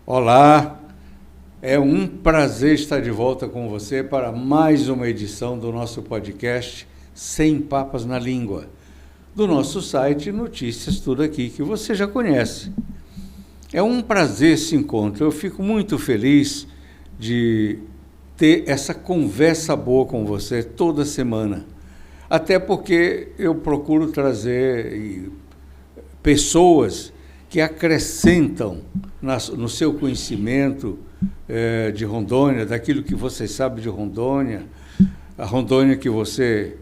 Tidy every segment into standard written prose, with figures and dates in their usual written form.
Olá, é um prazer estar de volta com você para mais uma edição do nosso podcast Sem Papas na Língua, do nosso site Notícias Tudo Aqui, que você já conhece. É um prazer esse encontro, eu fico muito feliz de ter essa conversa boa com você toda semana, até porque eu procuro trazer pessoas que acrescentam no seu conhecimento de Rondônia, daquilo que você sabe de Rondônia, a Rondônia que você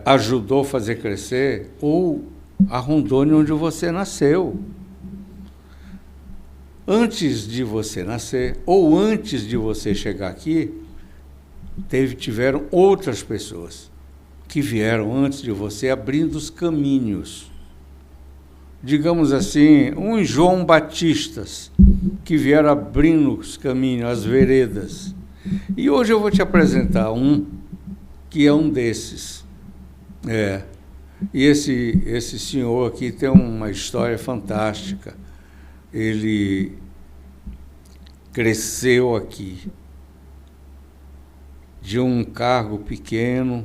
ajudou a fazer crescer, ou a Rondônia onde você nasceu. Antes de você nascer, ou antes de você chegar aqui, tiveram outras pessoas que vieram antes de você abrindo os caminhos. Digamos assim, uns João Batistas, que vieram abrindo os caminhos, as veredas. E hoje eu vou te apresentar um que é um desses. E esse senhor aqui tem uma história fantástica. Ele cresceu aqui, de um cargo pequeno,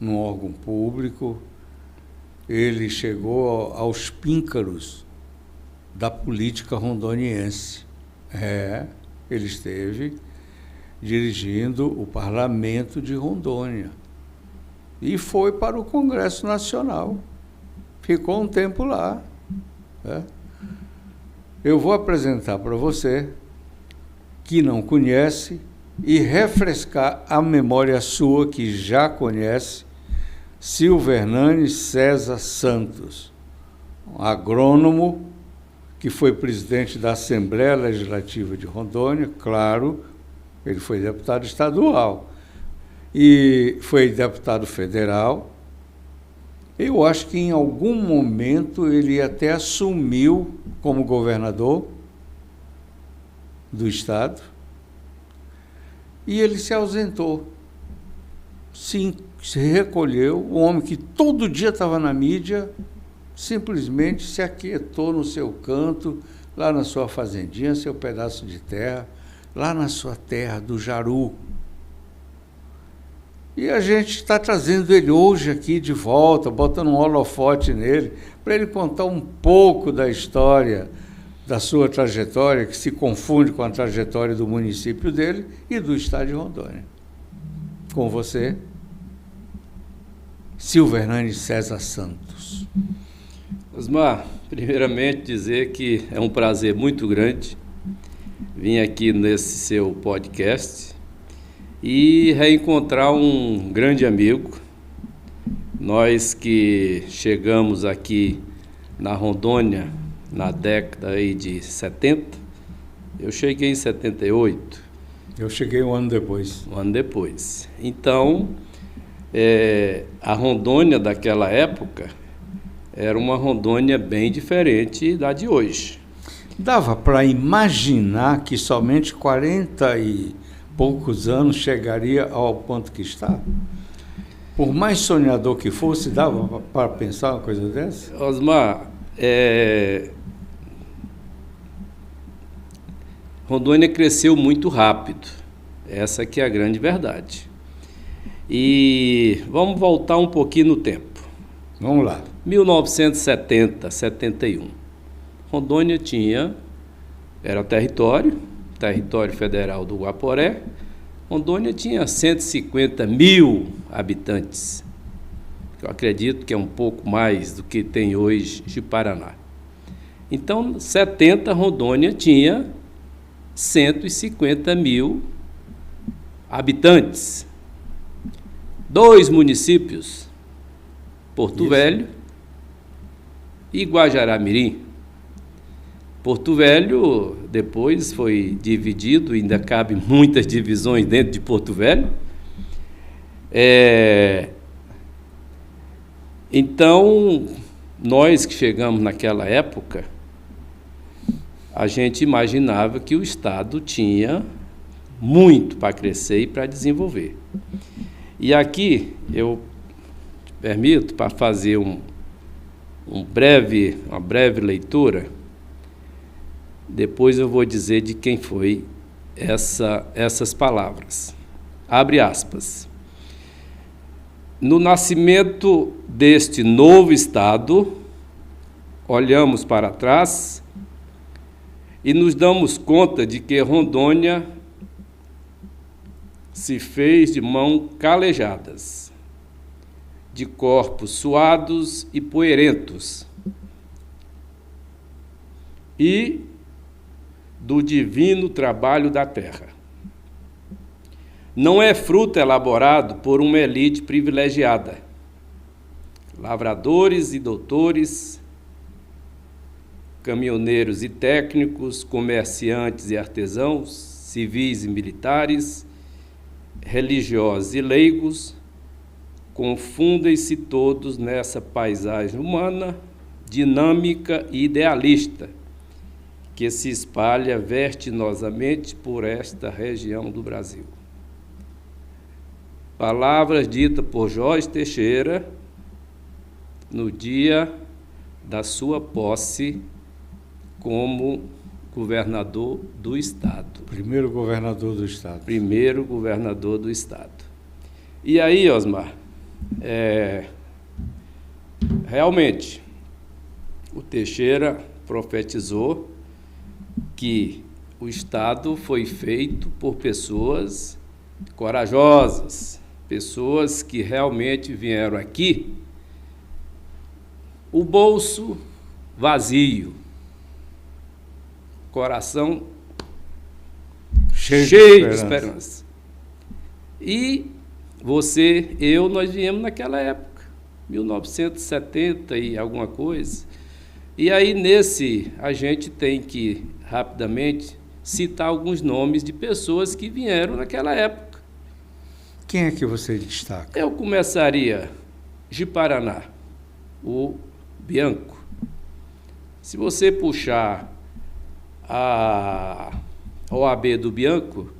num órgão público. Ele chegou aos píncaros da política rondoniense. Ele esteve dirigindo o parlamento de Rondônia e foi para o Congresso Nacional. Ficou um tempo lá. Eu vou apresentar para você, que não conhece, e refrescar a memória sua, que já conhece, Silvernane César Santos, um agrônomo que foi presidente da Assembleia Legislativa de Rondônia, claro, ele foi deputado estadual e foi deputado federal. Eu acho que em algum momento ele até assumiu como governador do estado e ele se ausentou. Sim, se recolheu, o homem que todo dia estava na mídia, simplesmente se aquietou no seu canto, lá na sua fazendinha, seu pedaço de terra, lá na sua terra do Jaru. E a gente está trazendo ele hoje aqui de volta, botando um holofote nele, para ele contar um pouco da história, da sua trajetória, que se confunde com a trajetória do município dele e do estado de Rondônia. Com você, Silvernane César Santos. Osmar, primeiramente dizer que é um prazer muito grande vir aqui nesse seu podcast e reencontrar um grande amigo. Nós que chegamos aqui na Rondônia na década aí de 70, eu cheguei em 78. Eu cheguei um ano depois. Um ano depois. Então, a Rondônia daquela época era uma Rondônia bem diferente da de hoje. Dava para imaginar que somente 40 e poucos anos chegaria ao ponto que está? Por mais sonhador que fosse, dava para pensar uma coisa dessa? Osmar, Rondônia cresceu muito rápido. Essa que é a grande verdade. E vamos voltar um pouquinho no tempo. Vamos lá. 1970, 71. Rondônia era território federal do Guaporé. Rondônia tinha 150 mil habitantes. Eu acredito que é um pouco mais do que tem hoje de Paraná. Então, 70, Rondônia tinha 150 mil habitantes. 2 municípios, Porto Velho e Guajará-Mirim. Porto Velho depois foi dividido, ainda cabe muitas divisões dentro de Porto Velho. Então, nós que chegamos naquela época, a gente imaginava que o Estado tinha muito para crescer e para desenvolver. E aqui eu te permito para fazer uma breve leitura Depois eu vou dizer de quem foi essas palavras. Abre aspas. No nascimento deste novo Estado, olhamos para trás e nos damos conta de que Rondônia se fez de mãos calejadas, de corpos suados e poeirentos, e do divino trabalho da terra. Não é fruto elaborado por uma elite privilegiada, lavradores e doutores, caminhoneiros e técnicos, comerciantes e artesãos, civis e militares, religiosos e leigos, confundem-se todos nessa paisagem humana, dinâmica e idealista, que se espalha vertiginosamente por esta região do Brasil. Palavras ditas por Jorge Teixeira no dia da sua posse como governador do Estado. Primeiro governador do Estado. Primeiro governador do Estado. E aí, Osmar, realmente, o Teixeira profetizou que o Estado foi feito por pessoas corajosas, pessoas que realmente vieram aqui, o bolso vazio, coração cheio de esperança. E você, nós viemos naquela época, 1970 e alguma coisa. E aí, a gente tem que, rapidamente, citar alguns nomes de pessoas que vieram naquela época. Quem é que você destaca? Eu começaria de Paraná, o Bianco. Se você puxar a OAB do Bianco,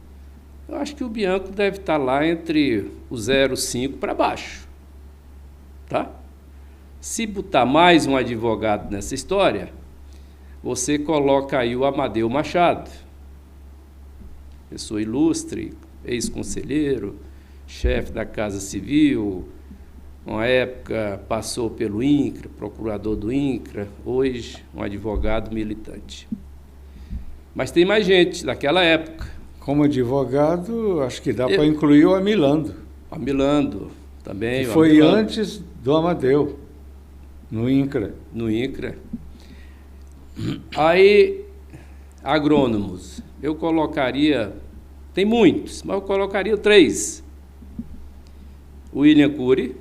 eu acho que o Bianco deve estar lá entre o 0,5 para baixo. Tá? Se botar mais um advogado nessa história, você coloca aí o Amadeu Machado, pessoa ilustre, ex-conselheiro, chefe da Casa Civil, uma época passou pelo INCRA, procurador do INCRA, hoje um advogado militante. Mas tem mais gente daquela época. Como advogado, acho que dá para incluir o Amilando. O Amilando também. Que foi antes do Amadeu, no INCRA. No INCRA. Aí, agrônomos, eu colocaria, tem muitos, mas eu colocaria 3. William Cury,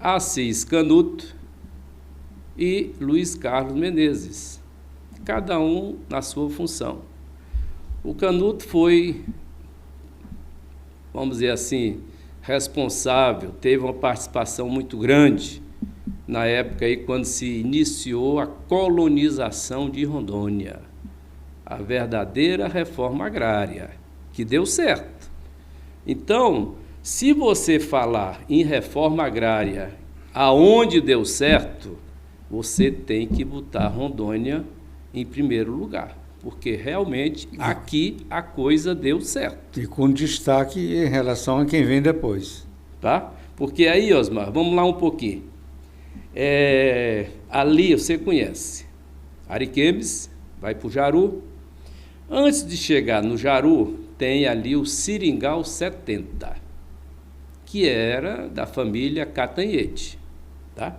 Assis Canuto e Luiz Carlos Menezes, cada um na sua função. O Canuto foi, vamos dizer assim, responsável, teve uma participação muito grande na época aí quando se iniciou a colonização de Rondônia, a verdadeira reforma agrária, que deu certo. Então, se você falar em reforma agrária aonde deu certo, você tem que botar Rondônia em primeiro lugar, porque realmente aqui a coisa deu certo. E com destaque em relação a quem vem depois. Tá? Porque aí, Osmar, vamos lá um pouquinho. Ali você conhece Ariquemes, vai para o Jaru. Antes de chegar no Jaru, tem ali o Seringal 70. Que era da família Catanhede. Tá?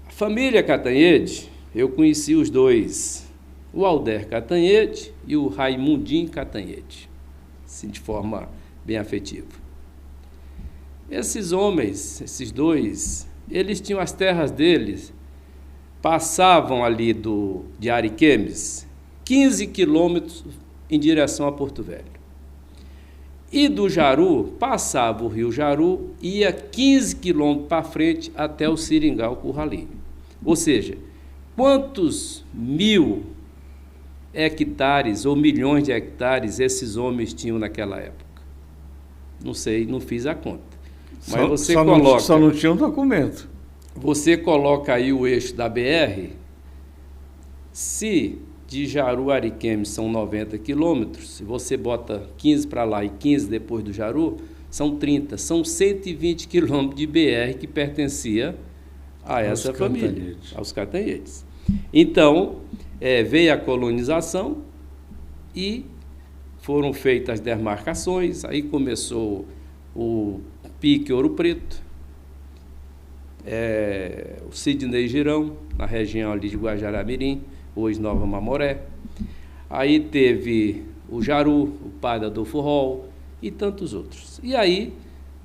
A família Catanhede, eu conheci os dois, o Alder Catanhede e o Raimundinho Catanhede, assim, de forma bem afetiva. Esses homens, esses dois, eles tinham as terras deles, passavam ali de Ariquemes, 15 quilômetros em direção a Porto Velho. E do Jaru, passava o rio Jaru, ia 15 quilômetros para frente até o Seringal Curralinho. Ou seja, quantos 1.000 hectares ou milhões de hectares esses homens tinham naquela época? Não sei, não fiz a conta. Mas você coloca... Só não tinha um documento. Você coloca aí o eixo da BR, Se de Jaru a Ariquemes são 90 quilômetros, se você bota 15 para lá e 15 depois do Jaru, são 30, são 120 quilômetros de BR que pertencia a essa família, aos Catanhetes. Então, veio a colonização e foram feitas as demarcações, aí começou o Pique Ouro Preto, o Sidney Girão, na região ali de Guajará-Mirim, hoje Nova Mamoré. Aí teve o Jaru, o Padre Adolfo Roll e tantos outros. E aí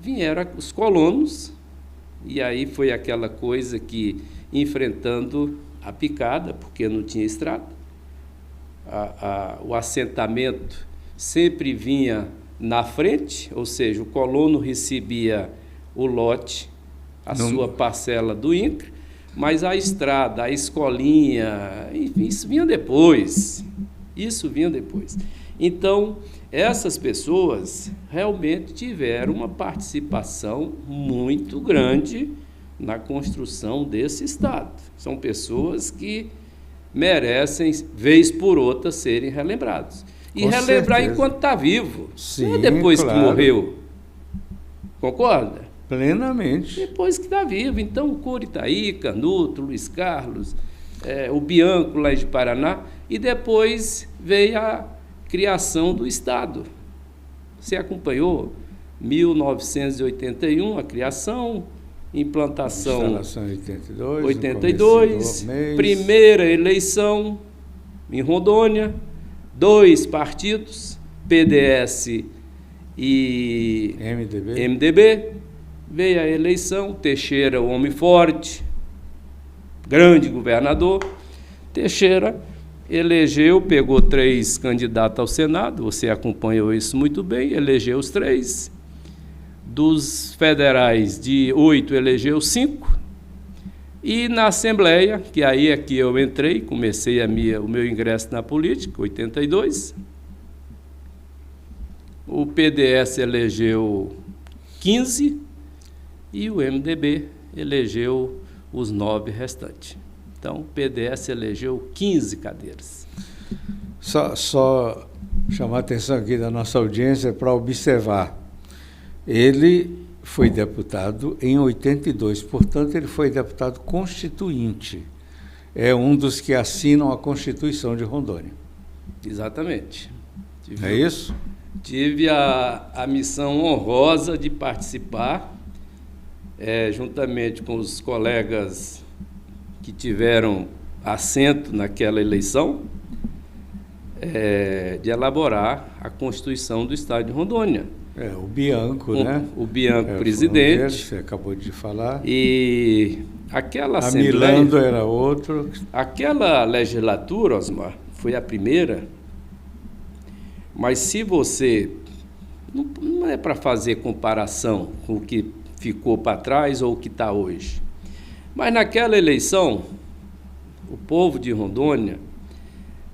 vieram os colonos, e aí foi aquela coisa que, enfrentando a picada, porque não tinha estrada, o assentamento sempre vinha na frente, ou seja, o colono recebia o lote, sua parcela do INCRA, mas a estrada, a escolinha, enfim, isso vinha depois. Então, essas pessoas realmente tiveram uma participação muito grande na construção desse Estado. São pessoas que merecem, vez por outra, serem relembrados. E Com relembrar certeza. Enquanto está vivo, Sim, não é depois claro. que morreu. Concorda? Plenamente. Depois que está vivo. Então, o Curitaí, Canuto, Luiz Carlos, o Bianco, lá de Paraná, e depois veio a criação do Estado. Você acompanhou? 1981, a criação, implantação Instalação em 82. 82, primeira eleição em Rondônia, 2 partidos, PDS e MDB. Veio a eleição, Teixeira, o homem forte, grande governador. Teixeira elegeu, pegou 3 candidatos ao Senado, você acompanhou isso muito bem, elegeu os 3. Dos federais, de 8, elegeu 5. E na Assembleia, que aí é que eu entrei, comecei o meu ingresso na política, 82. O PDS elegeu 15 e o MDB elegeu os 9 restantes. Então, o PDS elegeu 15 cadeiras. Só chamar a atenção aqui da nossa audiência para observar. Ele foi deputado em 82, portanto, ele foi deputado constituinte. É um dos que assinam a Constituição de Rondônia. Exatamente. É isso? Tive a missão honrosa de participar, juntamente com os colegas que tiveram assento naquela eleição, de elaborar a Constituição do Estado de Rondônia. O Bianco, né? O Bianco, presidente. Você acabou de falar. E aquela Assembleia... Milando era outro. Aquela legislatura, Osmar, foi a primeira, mas se você... Não é para fazer comparação com o que ficou para trás ou o que está hoje. Mas naquela eleição, o povo de Rondônia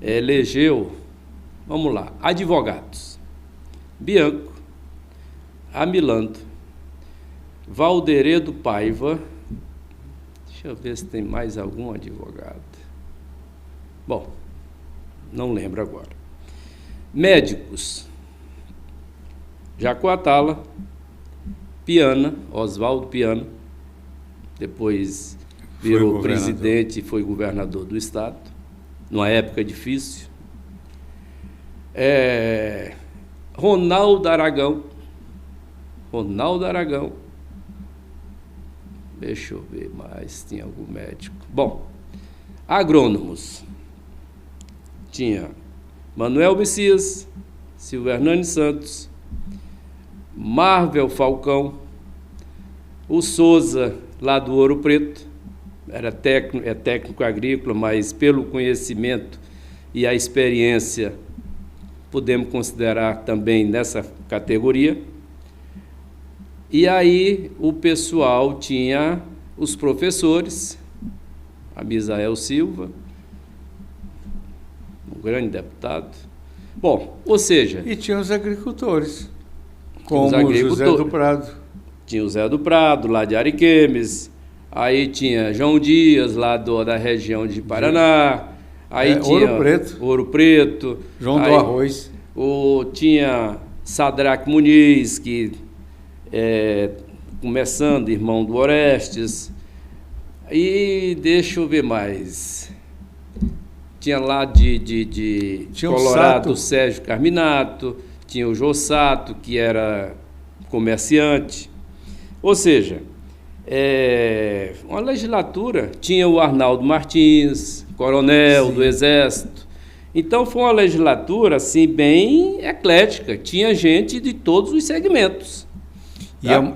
elegeu, vamos lá, advogados. Bianco, Amilando, Valderedo Paiva, deixa eu ver se tem mais algum advogado. Bom, não lembro agora. Médicos, Jacoatala, Piana, Oswaldo Piana, depois virou presidente e foi governador do estado, numa época difícil. Ronaldo Aragão, deixa eu ver mais, tinha algum médico. Bom, agrônomos, tinha Manuel Messias, Silvio Hernani Santos, Marvel Falcão, o Souza, lá do Ouro Preto, era técnico agrícola, mas pelo conhecimento e a experiência, podemos considerar também nessa categoria. E aí o pessoal tinha os professores, Abisael Silva, um grande deputado. Bom, ou seja... E tinha os agricultores, como o José do Prado. Tinha o Zé do Prado, lá de Ariquemes, aí tinha João Dias, lá da região de Paraná, Aí tinha Ouro Preto. João do Arroz. Tinha Sadraque Muniz, que começando, irmão do Orestes. E deixa eu ver mais. Tinha lá de Colorado o Sérgio Carminato, tinha o Jossato, que era comerciante. Ou seja, uma legislatura, tinha o Arnaldo Martins, coronel Sim. do Exército. Então foi uma legislatura assim, bem eclética, tinha gente de todos os segmentos.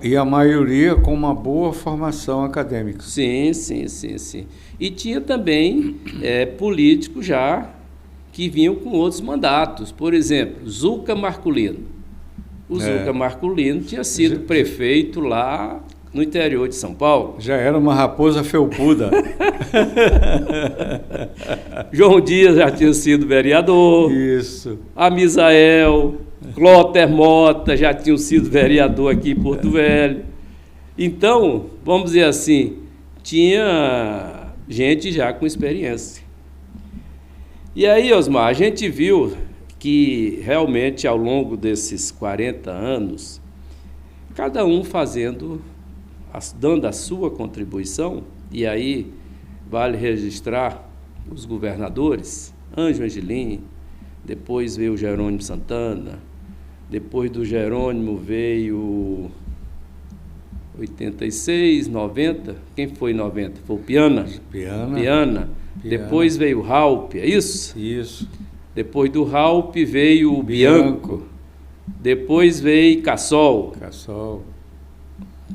E a maioria com uma boa formação acadêmica. Sim. E tinha também políticos já que vinham com outros mandatos. Por exemplo, Zuca Marculino. O Zuca Marculino tinha sido prefeito lá no interior de São Paulo. Já era uma raposa felpuda. João Dias já tinha sido vereador. Isso. Amisael, Cloter Mota já tinham sido vereador aqui em Porto Velho. Então, vamos dizer assim, tinha gente já com experiência. E aí, Osmar, a gente viu que realmente ao longo desses 40 anos, cada um dando a sua contribuição, e aí vale registrar os governadores, Ângelo Angelim, depois veio o Jerônimo Santana, depois do Jerônimo veio 86, 90, quem foi em 90? Foi o Piana. Depois veio o Raup, é isso? Isso. Depois do Raup veio o Bianco. Depois veio Cassol.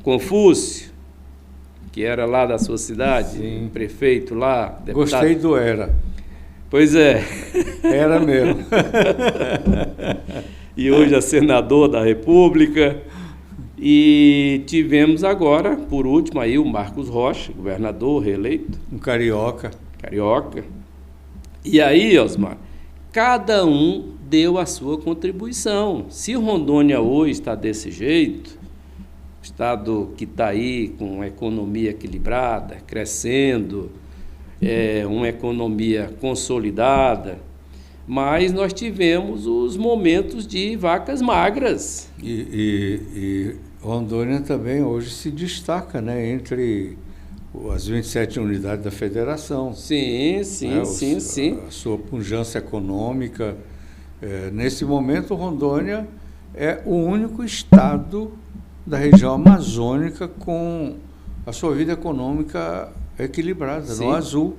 Confúcio, que era lá da sua cidade, Sim. prefeito lá. Deputado. Gostei do Era. Pois é. Era mesmo. E hoje é senador da República. E tivemos agora, por último, aí o Marcos Rocha, governador reeleito. Um carioca. E aí, Osmar, cada um deu a sua contribuição. Se Rondônia hoje está desse jeito, o estado que está aí com uma economia equilibrada, crescendo, uma economia consolidada, mas nós tivemos os momentos de vacas magras. E Rondônia também hoje se destaca, né, entre as 27 unidades da federação. Sim. A sua pujança econômica. Nesse momento, Rondônia é o único estado da região amazônica com a sua vida econômica equilibrada, Sim. no azul.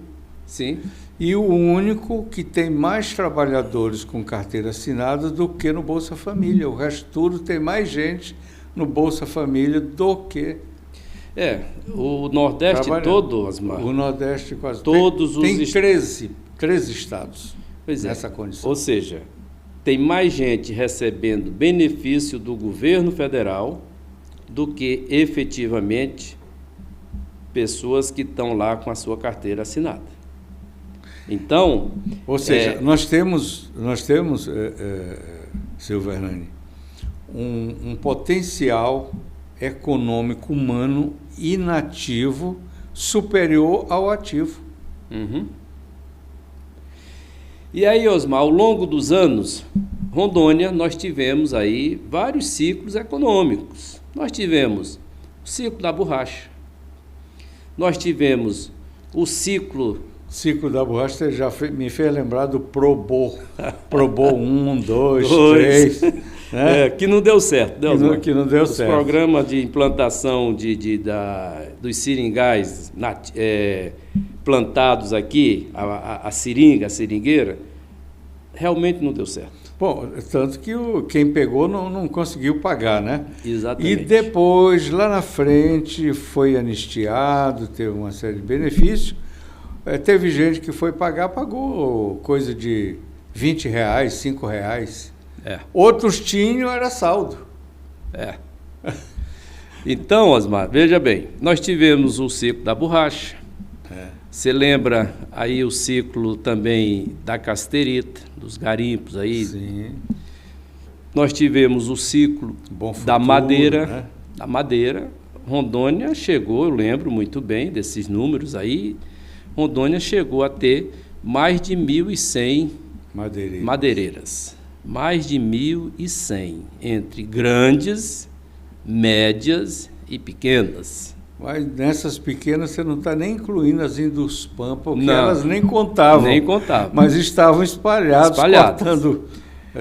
Sim. E o único que tem mais trabalhadores com carteira assinada do que no Bolsa Família. O resto tudo tem mais gente no Bolsa Família do que... o Nordeste todo, Osmar. O Nordeste quase todos tem 13 estados nessa condição. Ou seja, tem mais gente recebendo benefício do governo federal do que efetivamente pessoas que estão lá com a sua carteira assinada. Então... Ou seja, nós temos Silvio Hernani, um potencial econômico humano inativo superior ao ativo. Uhum. E aí, Osmar, ao longo dos anos, Rondônia, nós tivemos aí vários ciclos econômicos. Nós tivemos o ciclo da borracha, nós tivemos o ciclo da borracha, você já me fez lembrar do Probo 1, 2, 3... Né? Que não deu certo. Que não deu Os certo. programas de implantação dos seringais plantados aqui, a seringueira, realmente não deu certo. Bom, tanto que quem pegou não conseguiu pagar, né? Exatamente. E depois, lá na frente, foi anistiado, teve uma série de benefícios. Teve gente que foi pagar, pagou coisa de R$20, R$5. Outros tinham, era saldo. Então, Osmar, veja bem, nós tivemos o ciclo da borracha. Você lembra aí o ciclo também da casterita, dos garimpos aí? Sim. Nós tivemos o ciclo da madeira, né? Da madeira. Rondônia chegou, eu lembro muito bem desses números aí, Rondônia chegou a ter mais de 1.100 madeireiras. Mais de 1.100, entre grandes, médias e pequenas. Mas nessas pequenas você não está nem incluindo as Induspam, porque Não, elas nem contavam. Nem contavam. Mas estavam espalhadas. Cortando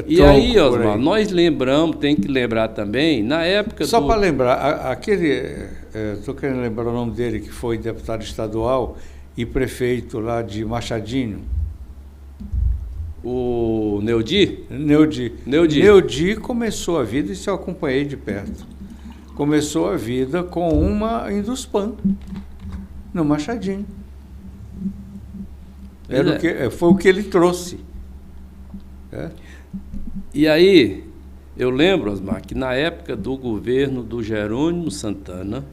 e aí, Osmar, nós lembramos, tem que lembrar também, na época Só para lembrar, estou querendo lembrar o nome dele, que foi deputado estadual e prefeito lá de Machadinho. O Neudi? Neudi começou a vida, isso eu acompanhei de perto. Começou a vida com uma Induspam, no Machadinho. Foi o que ele trouxe. E aí, eu lembro, Osmar, que na época do governo do Jerônimo Santana,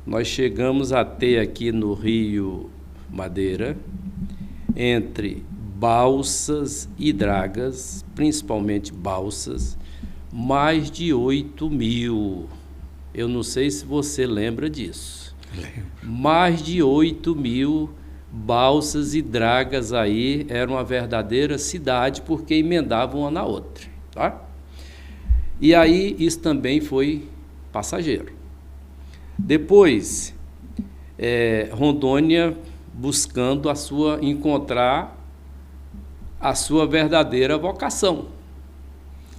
nós chegamos a ter aqui no Rio Madeira, entre balsas e dragas, principalmente balsas, mais de 8.000. Eu não sei se você lembra disso. Lembro. Mais de 8.000 balsas e dragas aí, era uma verdadeira cidade, porque emendavam uma na outra. Tá? E aí, isso também foi passageiro. Depois, Rondônia buscando encontrar a sua verdadeira vocação.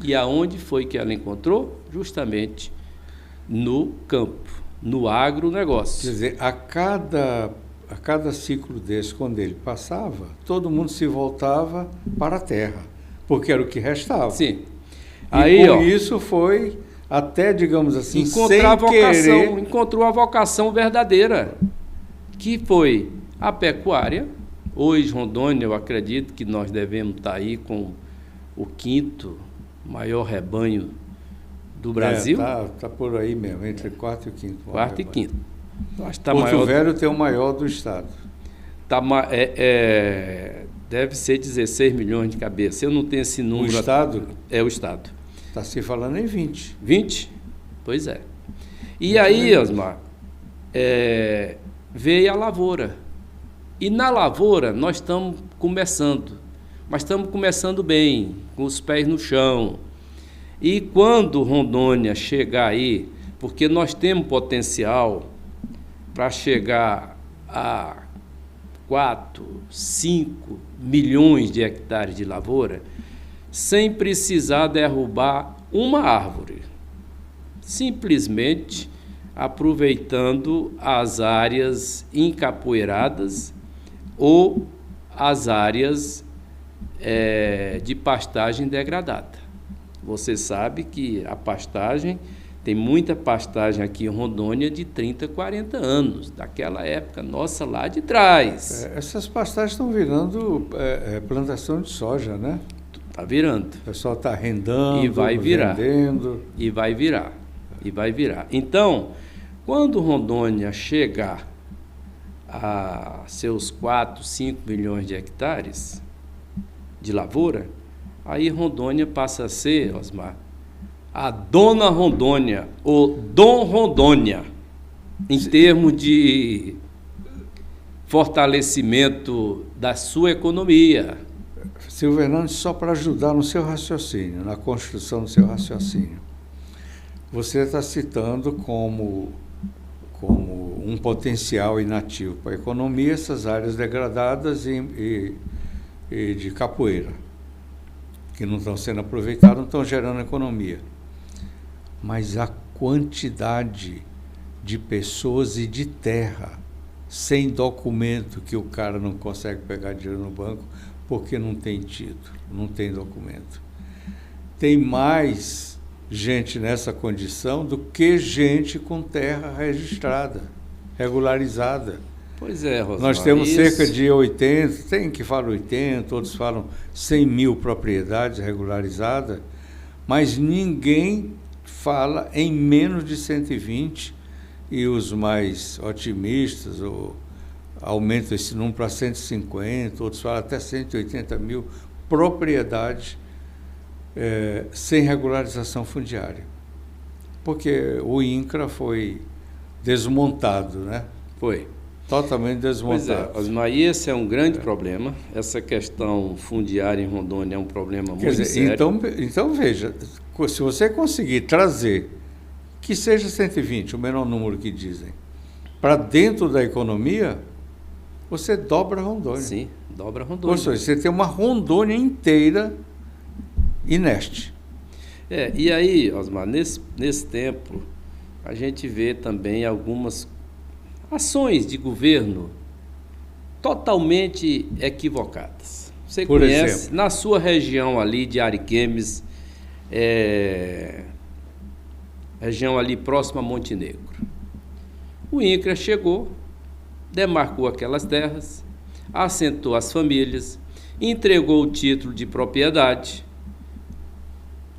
E aonde foi que ela encontrou? Justamente no campo, no agronegócio. Quer dizer, a cada ciclo desse, quando ele passava, todo mundo se voltava para a terra, porque era o que restava. Sim. E com isso foi até, digamos assim, encontrou a vocação verdadeira, que foi a pecuária. Hoje, Rondônia, eu acredito que nós devemos estar aí com o 5º maior rebanho do Brasil. Tá por aí mesmo, entre 4º e 5º. 4º e 5º. Porto Velho tem o maior do estado. Deve ser 16 milhões de cabeças. Eu não tenho esse número. O estado? É o estado. Está se falando em 20. 20? Pois é. E aí, Osmar, veio a lavoura. E na lavoura nós estamos começando, mas estamos começando bem, com os pés no chão. E quando Rondônia chegar aí, porque nós temos potencial para chegar a 4, 5 milhões de hectares de lavoura, sem precisar derrubar uma árvore, simplesmente aproveitando as áreas encapoeiradas ou as áreas de pastagem degradada. Você sabe que a pastagem, tem muita pastagem aqui em Rondônia de 30, 40 anos, daquela época nossa lá de trás. Essas pastagens estão virando plantação de soja, né? Está virando. O pessoal está arrendando, e vai virar, vendendo. E vai virar. Então, quando Rondônia chegar a seus 4, 5 milhões de hectares de lavoura, aí Rondônia passa a ser, Osmar, a Dona Rondônia, ou Dom Rondônia, em termos de fortalecimento da sua economia. Silvio Hernandes, só para ajudar no seu raciocínio, na construção do seu raciocínio, você está citando como um potencial inativo para a economia essas áreas degradadas e de capoeira, que não estão sendo aproveitadas, não estão gerando economia. Mas a quantidade de pessoas e de terra sem documento, que o cara não consegue pegar dinheiro no banco porque não tem título, não tem documento. Tem mais gente nessa condição do que gente com terra registrada, regularizada. Pois é, Rosmar. Nós temos cerca de 80, tem que falar 80, outros falam 100 mil propriedades regularizadas, mas ninguém fala em menos de 120, e os mais otimistas aumentam esse número para 150, outros falam até 180 mil propriedades sem regularização fundiária. Porque o INCRA foi desmontado, né? Foi. totalmente desmontados. Pois é, Osmar, e esse é um grande problema. Essa questão fundiária em Rondônia é um problema muito sério. Então, veja, se você conseguir trazer, que seja 120, o menor número que dizem, para dentro da economia, você dobra Rondônia. Sim, dobra Rondônia. Ou seja, você tem uma Rondônia inteira inerte. E aí, Osmar, nesse tempo, a gente vê também algumas ações de governo totalmente equivocadas. Você Por conhece, exemplo? na sua região ali de Ariquemes, região ali próxima a Montenegro. O INCRA chegou, demarcou aquelas terras, assentou as famílias, entregou o título de propriedade.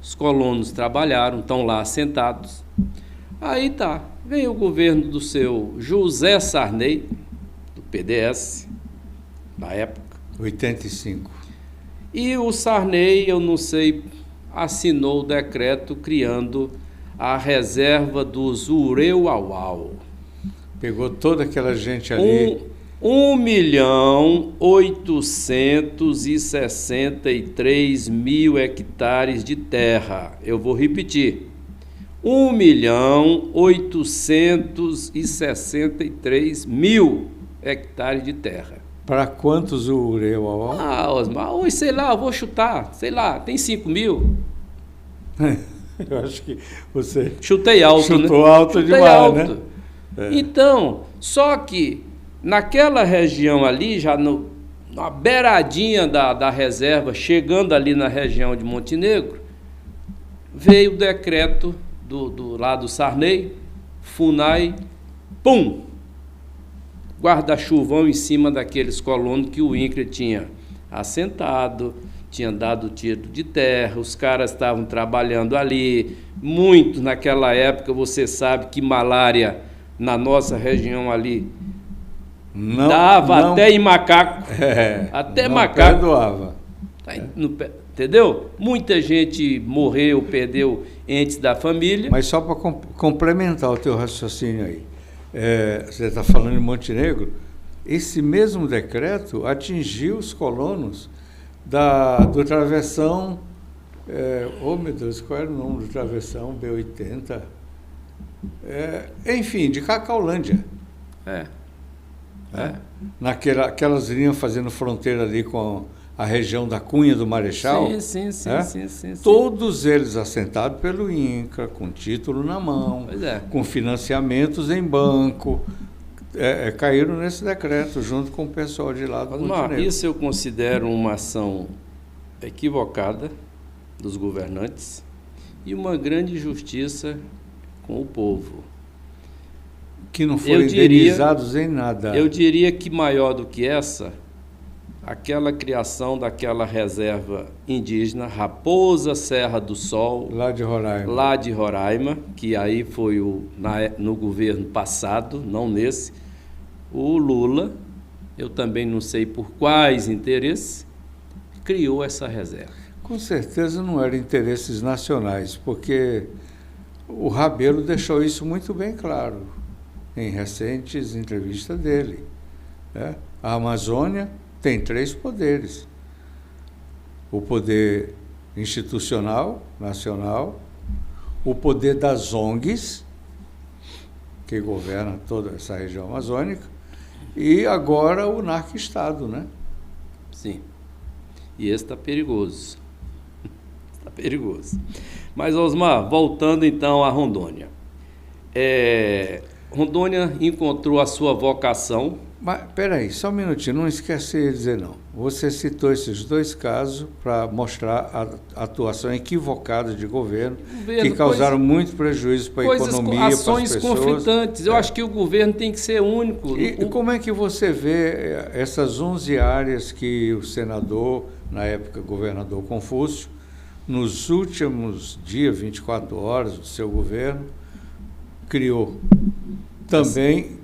Os colonos trabalharam, estão lá assentados. Aí tá, vem o governo do seu José Sarney, do PDS, da época. 85. E o Sarney, eu não sei, assinou o decreto criando a reserva dos Ureuauau. Pegou toda aquela gente ali. 1.863.000 hectares de terra. Eu vou repetir. 1.863.000 hectares de terra. Para quantos o Ureuauau? Osmar, sei lá, eu vou chutar. Sei lá, tem 5.000. Eu acho que você Chutei alto, chutou né? alto Chutei demais, alto. né? Então, só que naquela região ali, já na beiradinha da reserva, chegando ali na região de Montenegro, veio o decreto lá do Sarney, FUNAI, pum! Guarda-chuvão em cima daqueles colonos que o INCRA tinha assentado, tinha dado título de terra, os caras estavam trabalhando ali, muito naquela época, você sabe que malária na nossa região ali dava até em macaco. Até não macaco. Perdoava. Entendeu? Muita gente morreu, perdeu entes da família. Mas só para complementar o teu raciocínio aí, você está falando em Montenegro, esse mesmo decreto atingiu os colonos do travessão, oh meu Deus, qual era o nome do travessão? B80? Enfim, de Cacaulândia. Aquelas linhas fazendo fronteira ali com a região da Cunha do Marechal. Sim. Todos eles assentados pelo INCRA, com título na mão, com financiamentos em banco, caíram nesse decreto, junto com o pessoal de lá do Montenegro. Isso eu considero uma ação equivocada dos governantes e uma grande injustiça com o povo. Que não foram indenizados em nada. Eu diria que maior do que essa, aquela criação daquela reserva indígena, Raposa Serra do Sol, lá de Roraima, que aí foi no governo passado, não nesse, o Lula, eu também não sei por quais interesses, criou essa reserva. Com certeza não eram interesses nacionais, porque o Rabelo deixou isso muito bem claro em recentes entrevistas dele. A Amazônia tem 3 poderes: o poder institucional, nacional, o poder das ONGs, que governa toda essa região amazônica, e agora o narco-estado, né? Sim. E esse está perigoso. Está perigoso. Mas, Osmar, voltando então a Rondônia. Rondônia encontrou a sua vocação. Mas, peraí, só um minutinho, não esquece de dizer não. Você citou esses 2 casos para mostrar a atuação equivocada de governo que causaram muito prejuízo para a economia, para as pessoas. Ações conflitantes. Eu acho que o governo tem que ser único. E como é que você vê essas 11 áreas que o senador, na época governador Confúcio, nos últimos dias, 24 horas do seu governo, criou? Também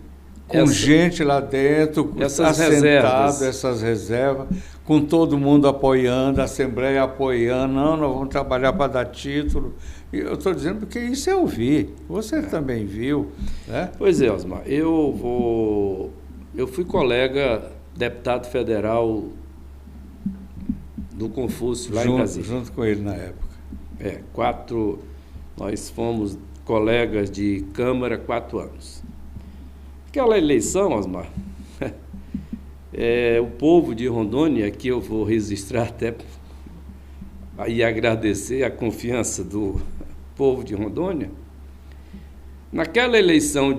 com gente lá dentro, assentado, essas reservas, com todo mundo apoiando, a Assembleia apoiando, nós vamos trabalhar para dar título. E eu estou dizendo porque isso eu vi, você também viu, né? Pois é, Osmar, eu vou Eu fui colega, deputado federal do Confúcio, lá em Brasília. Junto com ele na época. Nós fomos colegas de Câmara 4 anos. Aquela eleição, Osmar, o povo de Rondônia, que eu vou registrar até e agradecer a confiança do povo de Rondônia, naquela eleição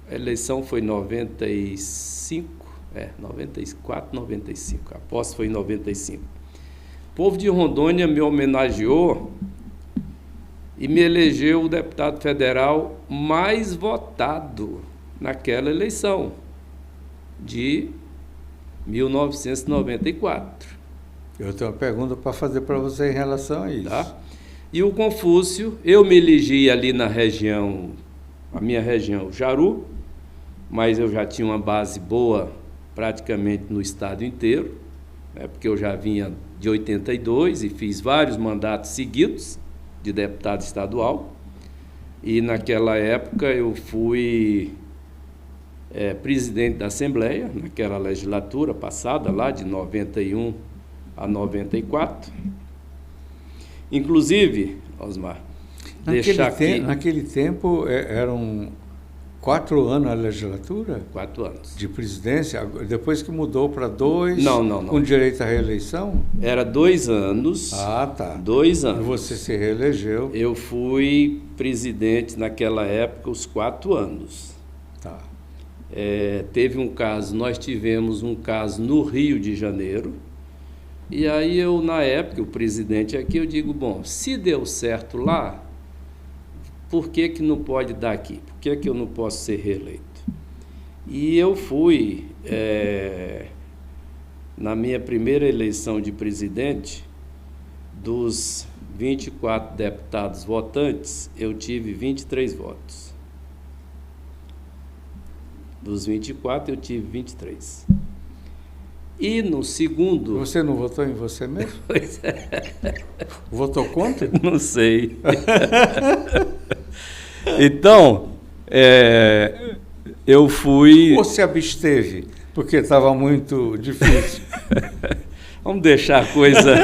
a eleição foi em 95, 94, 95, a posse foi em 95. O povo de Rondônia me homenageou e me elegeu o deputado federal mais votado naquela eleição de 1994. Eu tenho uma pergunta para fazer para você em relação a isso. Tá? E o Confúcio, eu me elegi ali na região, a minha região, Jaru, mas eu já tinha uma base boa praticamente no estado inteiro, porque eu já vinha de 82 e fiz vários mandatos seguidos de deputado estadual. E naquela época eu fui presidente da Assembleia, naquela legislatura passada, lá de 91 a 94. Inclusive, Osmar, naquele tempo eram 4 anos a legislatura? 4 anos. De presidência? Depois que mudou para 2? Não. Com direito à reeleição? Era 2 anos. Ah, tá. 2 anos. E você se reelegeu? Eu fui presidente naquela época os 4 anos. Tá. Teve um caso, nós tivemos um caso no Rio de Janeiro, e aí eu, na época, o presidente aqui, eu digo, bom, se deu certo lá, por que que não pode dar aqui? Por que que eu não posso ser reeleito? E eu fui, na minha primeira eleição de presidente, dos 24 deputados votantes, eu tive 23 votos. Dos 24, eu tive 23. E no segundo... Você não votou em você mesmo? Pois é. Votou contra? Não sei. Então, eu fui... Ou se absteve, porque estava muito difícil? Vamos deixar a coisa...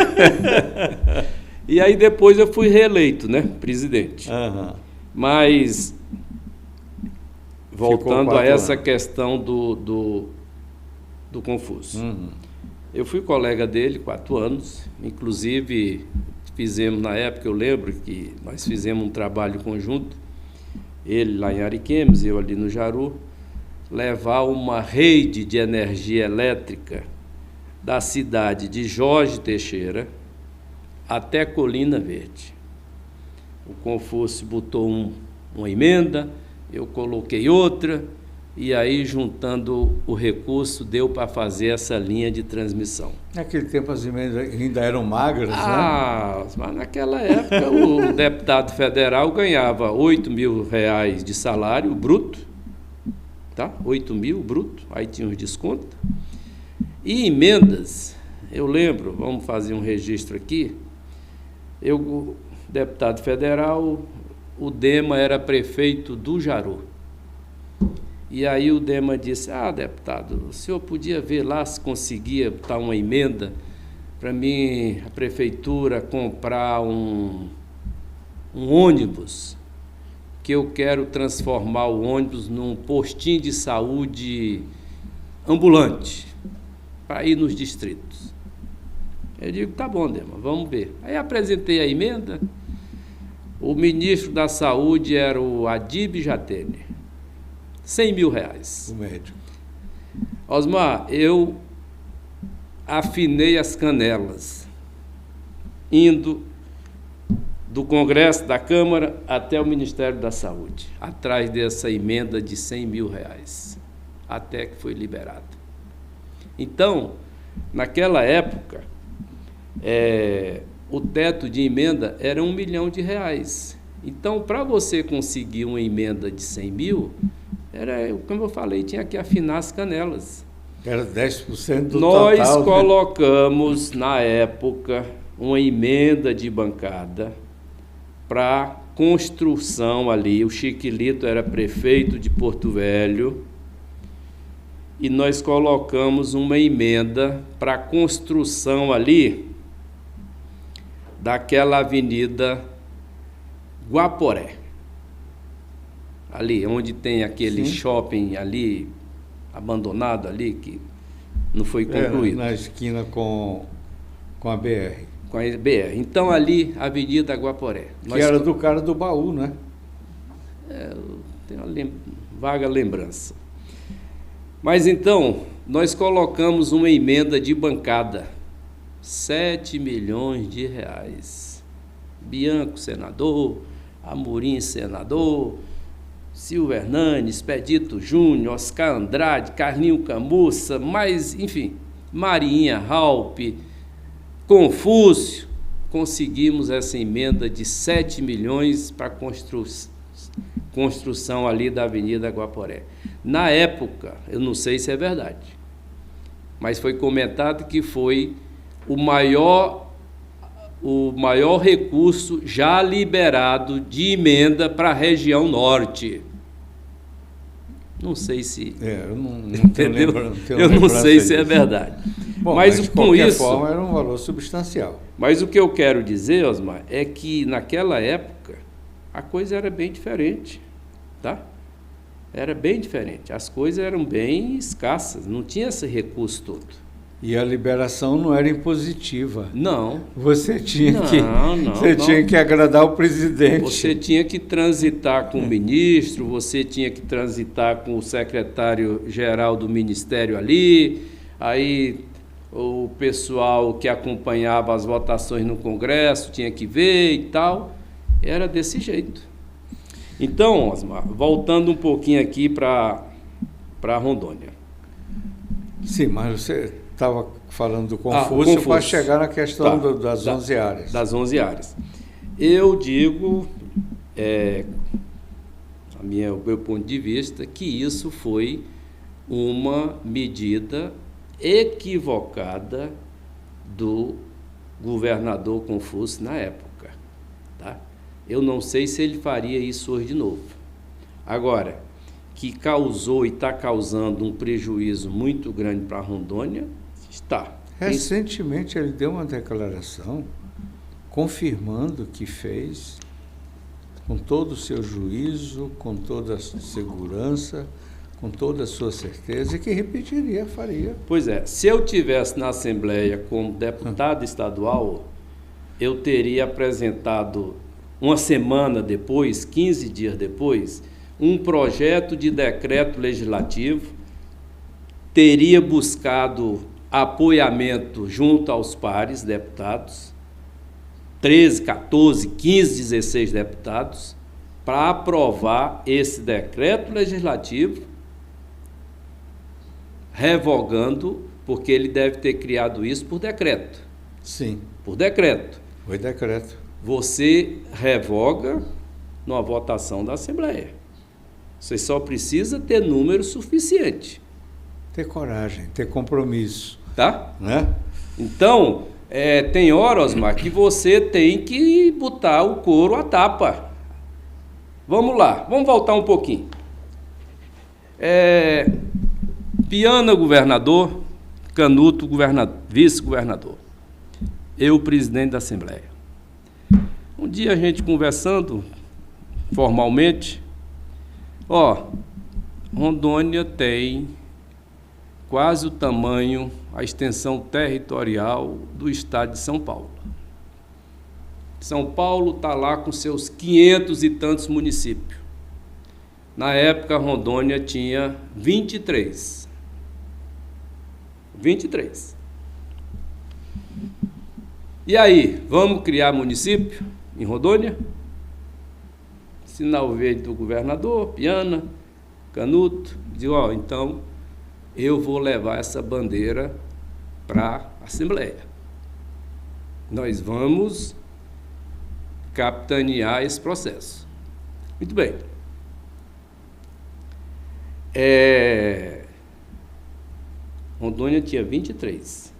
E aí depois eu fui reeleito, né, presidente. Uhum. Mas, voltando a essa questão do Confúcio. Uhum. Eu fui colega dele 4 anos, inclusive fizemos na época, eu lembro que nós fizemos um trabalho conjunto, ele lá em Ariquemes, eu ali no Jaru, levar uma rede de energia elétrica da cidade de Jorge Teixeira até Colina Verde. O Confúcio botou uma emenda, eu coloquei outra, e aí, juntando o recurso, deu para fazer essa linha de transmissão. Naquele tempo as emendas ainda eram magras, né? Mas naquela época o deputado federal ganhava R$8.000 de salário bruto, tá? 8 mil bruto, aí tinha os descontos. E emendas, eu lembro, vamos fazer um registro aqui, deputado federal, o Dema era prefeito do Jaru. E aí o Dema disse, deputado, o senhor podia ver lá se conseguia botar uma emenda para mim, a prefeitura, comprar um ônibus, que eu quero transformar o ônibus num postinho de saúde ambulante, para ir nos distritos. Eu digo, tá bom, Dema, vamos ver. Aí apresentei a emenda, o ministro da Saúde era o Adib Jatene. R$100.000. O médico. Osmar, eu afinei as canelas, indo do Congresso, da Câmara, até o Ministério da Saúde, atrás dessa emenda de R$100.000, até que foi liberado. Então, naquela época, o teto de emenda era R$1 milhão. Então, para você conseguir uma emenda de 100 mil, como eu falei, tinha que afinar as canelas. Era 10% do Nós total. Nós colocamos, na época, uma emenda de bancada para construção ali. O Chiquilito era prefeito de Porto Velho, e nós colocamos uma emenda para a construção ali daquela avenida Guaporé. Ali, onde tem aquele shopping ali, abandonado ali, que não foi concluído. Na esquina com a BR. Com a BR. Então, ali, Avenida Guaporé. Que era do cara do baú, né? Tenho uma vaga lembrança. Mas, então, nós colocamos uma emenda de bancada. 7 milhões de reais. Bianco, senador. Amorim, senador. Silvio Hernandes, Expedito Júnior, Oscar Andrade, Carlinho Camussa, mas, enfim, Marinha Raupe, Confúcio. Conseguimos essa emenda de 7 milhões para a construção ali da Avenida Guaporé. Na época, eu não sei se é verdade, mas foi comentado que foi o maior recurso já liberado de emenda para a região norte. Não sei se... eu não entendeu? Eu não sei se é verdade. Bom, mas de qualquer forma era um valor substancial. Mas o que eu quero dizer, Osmar, é que naquela época a coisa era bem diferente, tá? Era bem diferente. As coisas eram bem escassas, não tinha esse recurso todo. E a liberação não era impositiva. Não. Você tinha tinha que agradar o presidente. Você tinha que transitar com o ministro, você tinha que transitar com o secretário-geral do ministério ali, aí o pessoal que acompanhava as votações no Congresso tinha que ver e tal. Era desse jeito. Então, Osmar, voltando um pouquinho aqui para Rondônia. Sim, mas você estava falando do Confúcio para chegar na questão das 11 áreas. Das 11 áreas. Eu digo, meu ponto de vista, que isso foi uma medida equivocada do governador Confúcio na época. Tá? Eu não sei se ele faria isso hoje de novo. Agora, que causou e está causando um prejuízo muito grande para a Rondônia, está. Recentemente ele deu uma declaração confirmando que fez, com todo o seu juízo, com toda a segurança, com toda a sua certeza, que repetiria, faria. Pois é, se eu tivesse na Assembleia como deputado estadual, eu teria apresentado uma semana depois, 15 dias depois, um projeto de decreto legislativo, teria buscado apoiamento junto aos pares deputados, 13, 14, 15, 16 deputados, para aprovar esse decreto legislativo, revogando, porque ele deve ter criado isso por decreto. Sim. Por decreto. Foi decreto. Você revoga numa votação da Assembleia. Você só precisa ter número suficiente. Ter coragem, ter compromisso. Tá? Né? Então, tem hora, Osmar, que você tem que botar o couro à tapa. Vamos lá, vamos voltar um pouquinho. Piana, governador, Canuto, vice-governador. Eu, presidente da Assembleia. Um dia a gente conversando formalmente, Rondônia tem quase o tamanho, a extensão territorial do estado de São Paulo. São Paulo está lá com seus 500 e tantos municípios. Na época, Rondônia tinha 23. 23. E aí, vamos criar município em Rondônia? Sinal verde do governador, Piana, Canuto, digo, então eu vou levar essa bandeira para a Assembleia. Nós vamos capitanear esse processo. Muito bem. Rondônia tinha 23.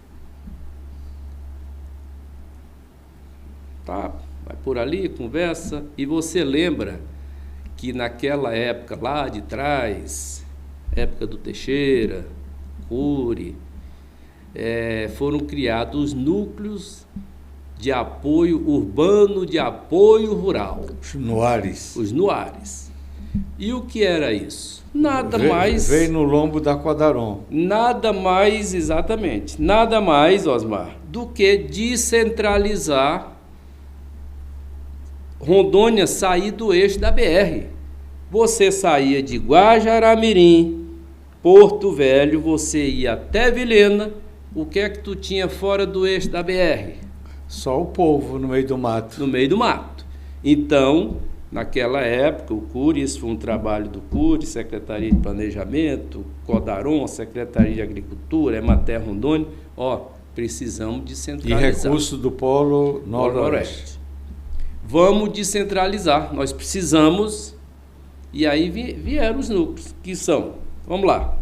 Tá, vai por ali, conversa, e você lembra que naquela época lá de trás, época do Teixeira, CURI, foram criados núcleos de apoio urbano, de apoio rural. Os NUARES. Os NUARES. E o que era isso? Nada mais... Veio no lombo da Quadaron. Nada mais, exatamente, nada mais, Osmar, do que descentralizar Rondônia, sair do eixo da BR. Você saía de Guajará-Mirim, Porto Velho, você ia até Vilhena. O que é que tu tinha fora do eixo da BR? Só o povo no meio do mato. No meio do mato. Então, naquela época, o CURI, isso foi um trabalho do CURI, Secretaria de Planejamento, Codaron, Secretaria de Agricultura, Emater Rondônia, precisamos descentralizar. E recurso do Polo Noroeste. Vamos descentralizar, nós precisamos, e aí vieram os núcleos, que são, vamos lá,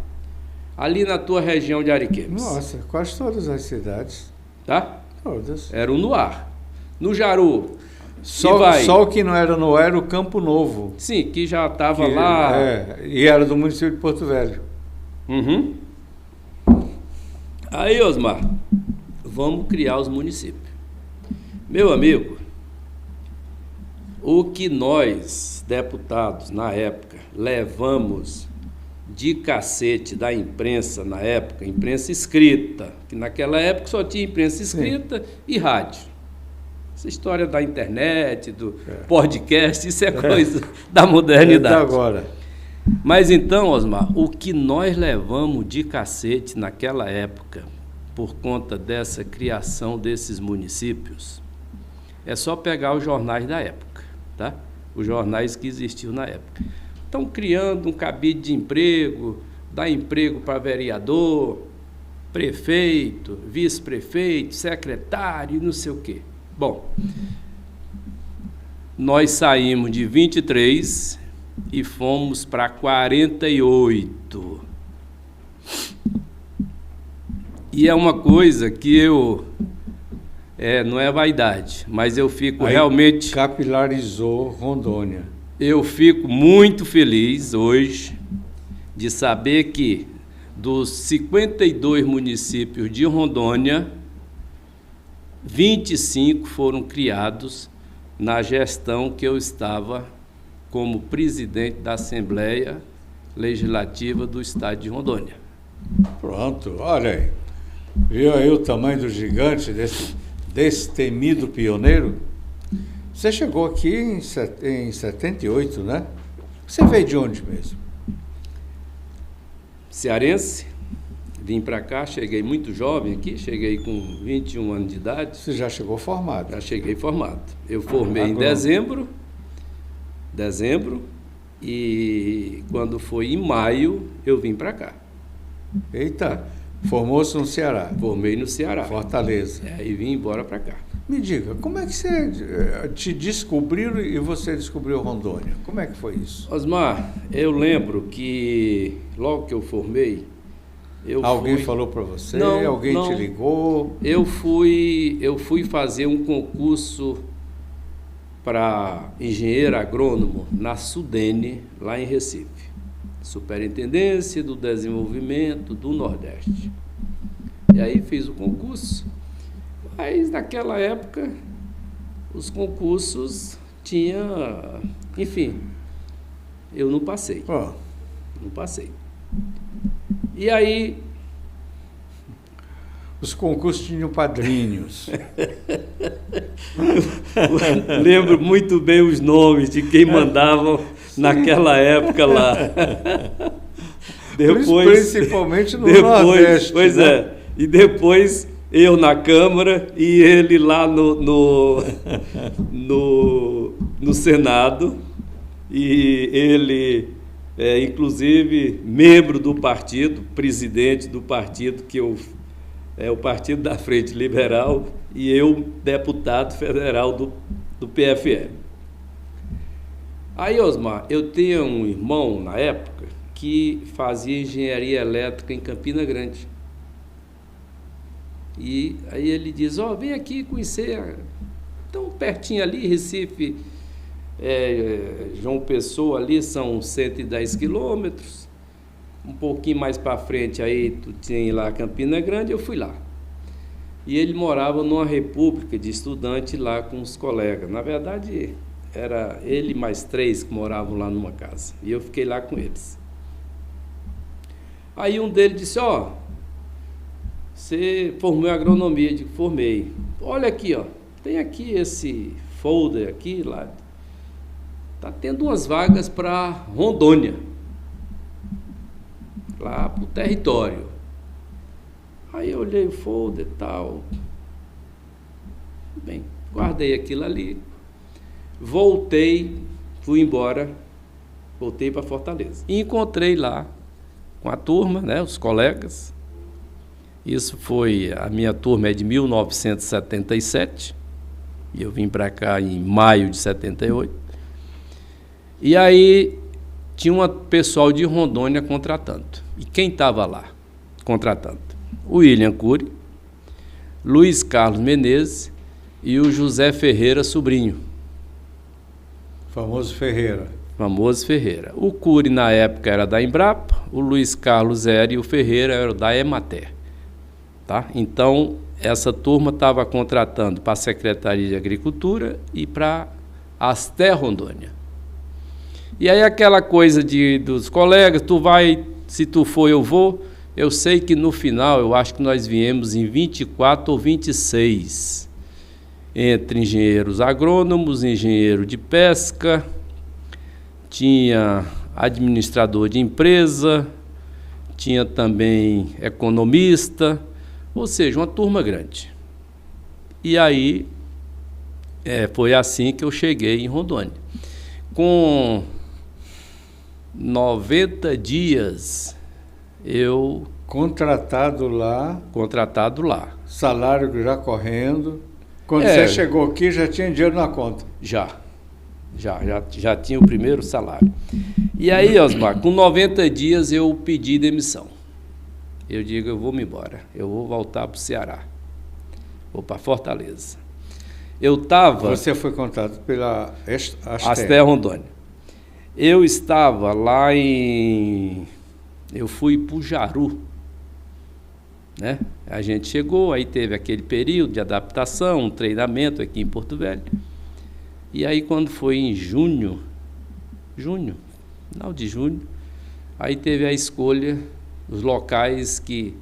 ali na tua região de Ariquemes. Nossa, quase todas as cidades. Tá? Todas. Era o NUAR. No Jaru, só o que não era NUAR era o Campo Novo. Sim, que já estava lá. E era do município de Porto Velho. Uhum. Aí, Osmar, vamos criar os municípios. Meu amigo, o que nós, deputados, na época, levamos de cacete da imprensa, na época, imprensa escrita, que naquela época só tinha imprensa escrita. Sim. E rádio. Essa história da internet, do podcast, isso é coisa da modernidade. Agora. Mas então, Osmar, o que nós levamos de cacete naquela época, por conta dessa criação desses municípios, é só pegar os jornais da época, tá? Os jornais que existiam na época. Estão criando um cabide de emprego, dá emprego para vereador, prefeito, vice-prefeito, secretário, não sei o quê. Bom, nós saímos de 23 e fomos para 48. E é uma coisa que eu... não é vaidade, mas eu fico realmente... Capilarizou Rondônia. Eu fico muito feliz hoje de saber que dos 52 municípios de Rondônia, 25 foram criados na gestão que eu estava como presidente da Assembleia Legislativa do Estado de Rondônia. Pronto, olha aí. Viu aí o tamanho do gigante desse temido pioneiro? Você chegou aqui em 78, né? Você veio de onde mesmo? Cearense. Vim para cá, cheguei muito jovem aqui, cheguei com 21 anos de idade. Você já chegou formado? Já cheguei formado. Eu formei em dezembro, e quando foi em maio, eu vim para cá. Eita, formou-se no Ceará? Formei no Ceará. Fortaleza. E vim embora para cá. Me diga, como é que você te descobriram e você descobriu Rondônia? Como é que foi isso? Osmar, eu lembro que logo que eu formei, Alguém falou para você? Não, alguém te ligou? Eu fui fazer um concurso para engenheiro agrônomo na Sudene, lá em Recife. Superintendência do Desenvolvimento do Nordeste. E aí fiz o concurso. Mas naquela época os concursos tinha, enfim, eu não passei. Não passei. E aí os concursos tinham padrinhos. Lembro muito bem os nomes de quem mandavam naquela época lá. Principalmente no Nordeste. Pois né? é. E depois eu na Câmara e ele lá no Senado. E ele, inclusive, membro do partido, presidente do partido, que o Partido da Frente Liberal, e eu, deputado federal do PFL. Aí, Osmar, eu tinha um irmão, na época, que fazia engenharia elétrica em Campina Grande. E aí ele diz, vem aqui conhecer, tão pertinho ali, Recife, João Pessoa ali, são 110 quilômetros. um pouquinho mais para frente, aí tu tinha lá Campina Grande, eu fui lá. E ele morava numa república de estudante lá com os colegas. Na verdade, era ele mais 3 que moravam lá numa casa. E eu fiquei lá com eles. Aí um deles disse, você formou em agronomia? Eu digo, formei. Olha aqui, tem aqui esse folder aqui, lá. Tá tendo umas vagas para Rondônia. Lá pro território. Aí eu olhei o folder e tal. Bem, guardei aquilo ali. Voltei, fui embora. Voltei para Fortaleza. E encontrei lá com a turma, né, os colegas. Isso foi, a minha turma é de 1977. E eu vim para cá em maio de 78. E aí tinha um pessoal de Rondônia contratando. E quem estava lá contratando? O William Cury, Luiz Carlos Menezes e o José Ferreira Sobrinho. Famoso Ferreira. Famoso Ferreira. O Cury, na época, era da Embrapa, o Luiz Carlos era e o Ferreira era da Emater. Tá? Então, essa turma estava contratando para a Secretaria de Agricultura e para Aster Rondônia. E aí aquela coisa dos colegas, tu vai, se tu for, eu vou. Eu sei que no final, eu acho que nós viemos em 24 ou 26, entre engenheiros agrônomos, engenheiro de pesca, tinha administrador de empresa, tinha também economista, ou seja, uma turma grande. E aí, foi assim que eu cheguei em Rondônia. Com 90 dias... eu... Contratado lá. Salário já correndo. Quando você chegou aqui, já tinha dinheiro na conta. Já tinha o primeiro salário. E aí, Osmar, com 90 dias eu pedi demissão. Eu digo, eu vou me embora. Eu vou voltar para o Ceará. Vou para Fortaleza. Você foi contratado pela Aster Rondônia. Eu estava lá eu fui para o Jaru, né? A gente chegou, aí teve aquele período de adaptação, um treinamento aqui em Porto Velho. E aí quando foi em final de junho, aí teve a escolha dos locais que...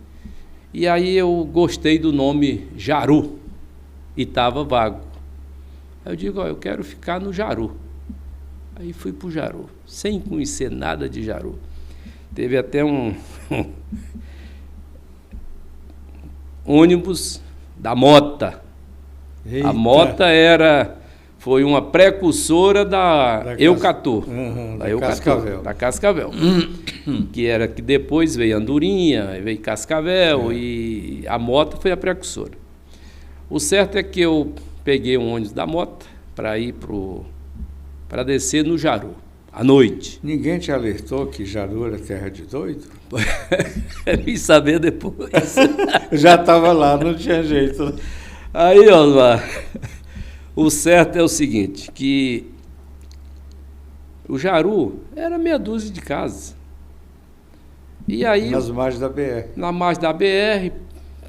E aí eu gostei do nome Jaru, e estava vago. Aí eu digo, eu quero ficar no Jaru. Aí fui para o Jaru, sem conhecer nada de Jaru. Teve até um ônibus da Mota. Eita. A Mota foi uma precursora da Eucatu, da Cascavel, que depois veio Andorinha, veio Cascavel, e a Mota foi a precursora. O certo é que eu peguei um ônibus da Mota para descer no Jaru, à noite. Ninguém te alertou que Jaru era terra de doido? Vim saber depois. Já estava lá, não tinha jeito. Aí, Osmar, o certo é o seguinte, que o Jaru era meia dúzia de casas. E aí... Nas margens da BR. Na margem da BR,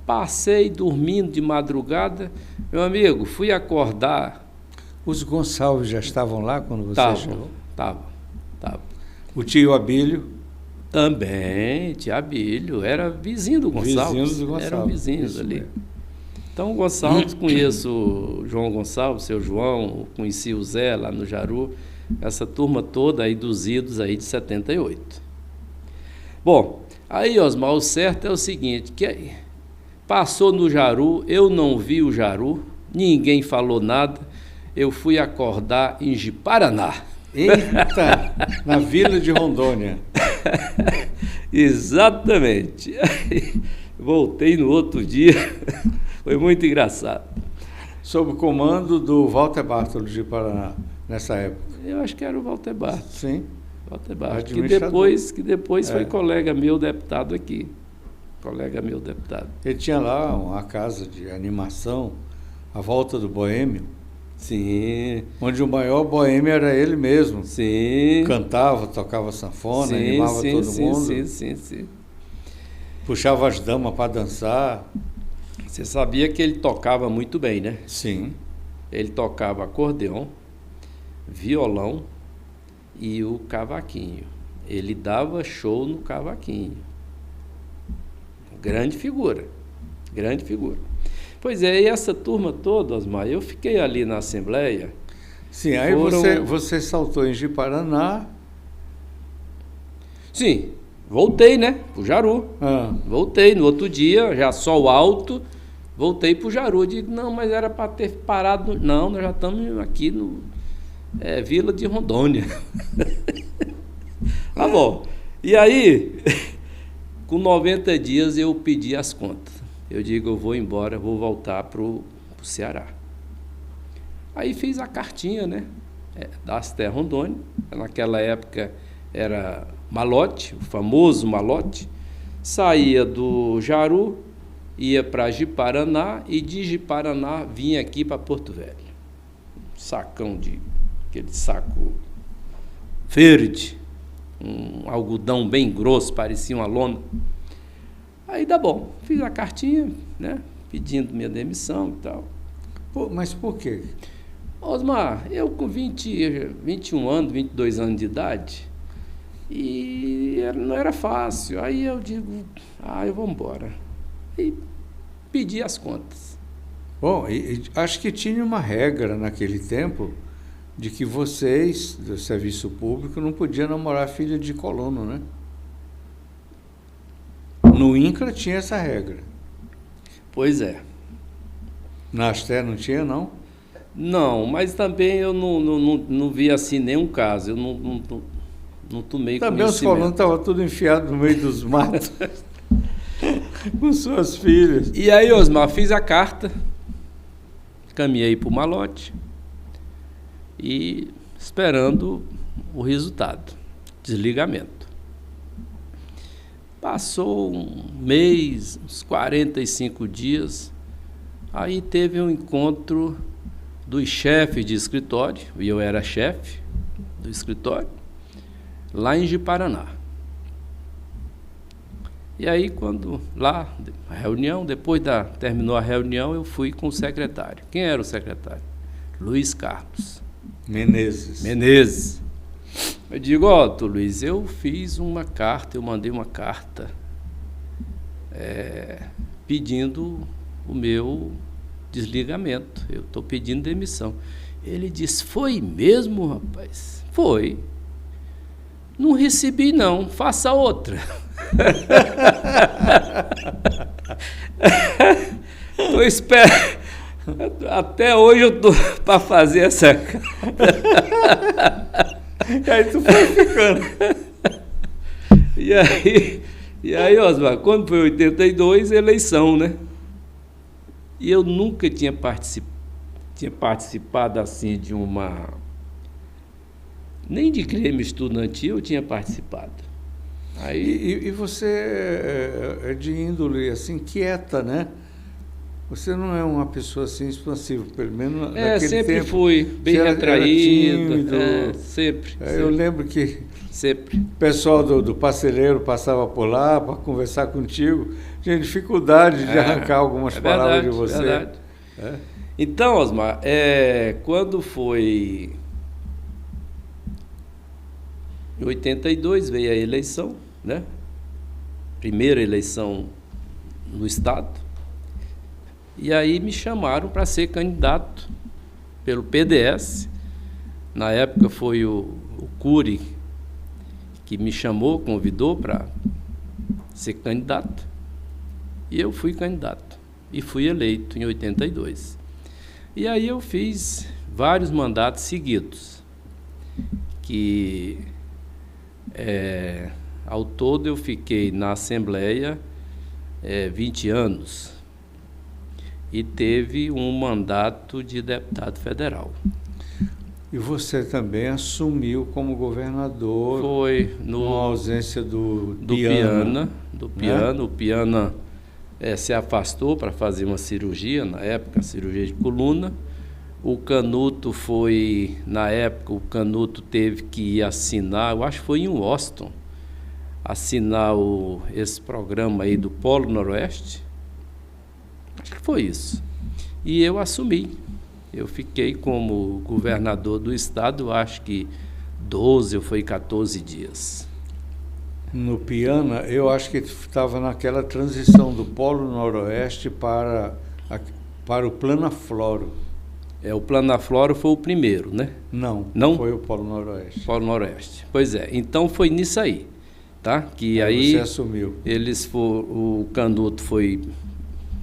passei dormindo de madrugada. Meu amigo, fui acordar... Os Gonçalves já estavam lá quando você chegou? Tava. O tio Abílio? Também, tio Abílio, era vizinho do Gonçalves. Vizinhos do Gonçalves. Eram vizinhos ali. Mesmo. Então, o Gonçalves, conheço o João Gonçalves, seu João, conheci o Zé lá no Jaru, essa turma toda aí dos idos aí de 78. Bom, aí, Osmar, o certo é o seguinte, que passou no Jaru, eu não vi o Jaru, ninguém falou nada, eu fui acordar em Ji-Paraná. Eita, na Vila de Rondônia. Exatamente. Voltei no outro dia, foi muito engraçado. Sob o comando do Walter Bartolo de Paraná, nessa época. Eu acho que era o Walter Bartolo. Sim. Walter Bartolo, que depois foi colega meu deputado aqui. Colega meu deputado. Ele tinha lá uma casa de animação, à volta do Boêmio. Sim. Onde o maior boêmio era ele mesmo. Sim. Cantava, tocava sanfona, animava todo mundo. Sim. Puxava as damas para dançar. Você sabia que ele tocava muito bem, né? Sim. Ele tocava acordeão, violão e o cavaquinho. Ele dava show no cavaquinho. Grande figura. Pois é, e essa turma toda, Osmar, eu fiquei ali na Assembleia. Sim, aí você saltou em Ji-Paraná. Sim, voltei, né, pro Jaru. Voltei, no outro dia, já sol alto, voltei pro Jaru. Digo, não, mas era para ter parado. Não, nós já estamos aqui no Vila de Rondônia. Tá bom. E aí, com 90 dias eu pedi as contas. Eu digo, eu vou embora, vou voltar pro Ceará. Aí fiz a cartinha, né, das terras Rondônia. Naquela época era malote, o famoso malote. Saía do Jaru, ia para Ji-Paraná e de Ji-Paraná vinha aqui para Porto Velho. Sacão aquele saco verde, um algodão bem grosso, parecia uma lona. Aí dá bom, fiz a cartinha, né, pedindo minha demissão e tal. Mas por quê? Osmar, eu com 21 anos, 22 anos de idade, e não era fácil. Aí eu digo, eu vou embora. E pedi as contas. Bom, acho que tinha uma regra naquele tempo de que vocês, do serviço público, não podiam namorar filha de colono, né? No INCRA tinha essa regra. Pois é. Na Asté não tinha, não? Não, mas também eu não vi assim nenhum caso. Eu não tomei também conhecimento. Os colonos estavam tudo enfiados no meio dos matos com suas filhas. E aí, Osmar, fiz a carta, caminhei para o malote e esperando o resultado, desligamento. Passou um mês, uns 45 dias, aí teve um encontro dos chefes de escritório, e eu era chefe do escritório, lá em Ji-Paraná. E aí, quando lá, a reunião, terminou a reunião, eu fui com o secretário. Quem era o secretário? Luiz Carlos Menezes. Eu digo, Luiz, eu fiz uma carta, eu mandei uma carta pedindo o meu desligamento. Eu estou pedindo demissão. Ele disse, foi mesmo, rapaz? Foi. Não recebi, não. Faça outra. Tô esperando. Até hoje eu tô para fazer essa carta. E aí tu foi ficando. E aí, Osmar, quando foi 82, eleição, né? E eu nunca tinha participado assim de uma... Nem de grêmio estudantil eu tinha participado. Aí... E você é de índole assim, quieta, né? Você não é uma pessoa assim expansiva, pelo menos naquele sempre tempo. Fui bem retraído, sempre. Eu lembro que sempre o pessoal do parceleiro passava por lá para conversar contigo, tinha dificuldade de arrancar algumas palavras de você. Verdade. Então, Osmar, quando foi em 82 veio a eleição, né? Primeira eleição no estado. E aí me chamaram para ser candidato pelo PDS. Na época foi o Cury que me chamou, convidou para ser candidato. E eu fui candidato. E fui eleito em 82. E aí eu fiz vários mandatos seguidos. Que ao todo eu fiquei na Assembleia 20 anos. E teve um mandato de deputado federal. E você também assumiu como governador. Foi com a ausência do Piana. O Piana se afastou para fazer uma cirurgia, na época, cirurgia de coluna, O Canuto foi, na época, o Canuto teve que ir assinar, eu acho que foi em Washington, assinar esse programa aí do Polo Noroeste. Acho que foi isso. E eu assumi. Eu fiquei como governador do estado, acho que 12 ou foi 14 dias. No Piana, eu acho que estava naquela transição do Polo Noroeste para o Planafloro. O Planafloro foi o primeiro, né? Não foi o Polo Noroeste. Polo Noroeste. Pois é, então foi nisso aí, tá? Que aí você assumiu. O Canuto foi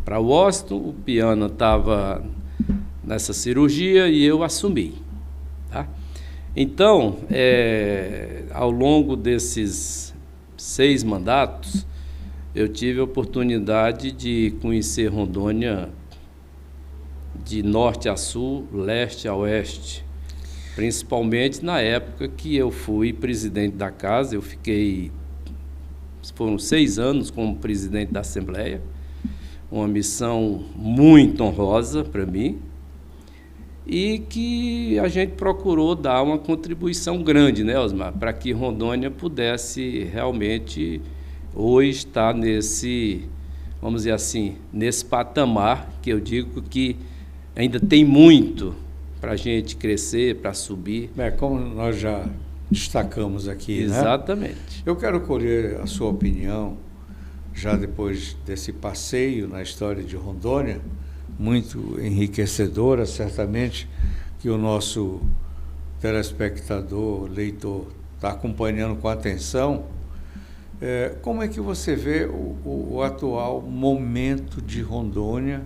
para Washington, o Piana estava nessa cirurgia e eu assumi, tá? Então, ao longo desses 6 mandatos, eu tive a oportunidade de conhecer Rondônia de norte a sul, leste a oeste, principalmente na época que eu fui presidente da casa. Foram 6 anos como presidente da Assembleia, uma missão muito honrosa para mim, e que a gente procurou dar uma contribuição grande, né, Osmar, para que Rondônia pudesse realmente hoje estar nesse, vamos dizer assim, nesse patamar que eu digo que ainda tem muito para a gente crescer, para subir. Como nós já destacamos aqui, exatamente, né? Eu quero colher a sua opinião, já depois desse passeio na história de Rondônia, muito enriquecedora, certamente, que o nosso telespectador, leitor, está acompanhando com atenção. Como é que você vê o atual momento de Rondônia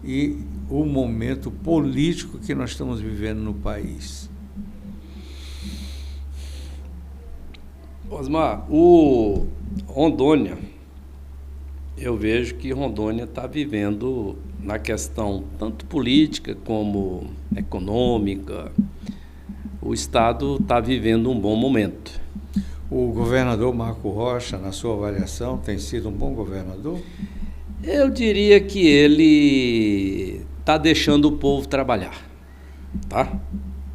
e o momento político que nós estamos vivendo no país? Osmar, Rondônia, eu vejo que Rondônia está vivendo, na questão tanto política como econômica, o Estado está vivendo um bom momento. O governador Marco Rocha, na sua avaliação, tem sido um bom governador? Eu diria que ele está deixando o povo trabalhar, tá?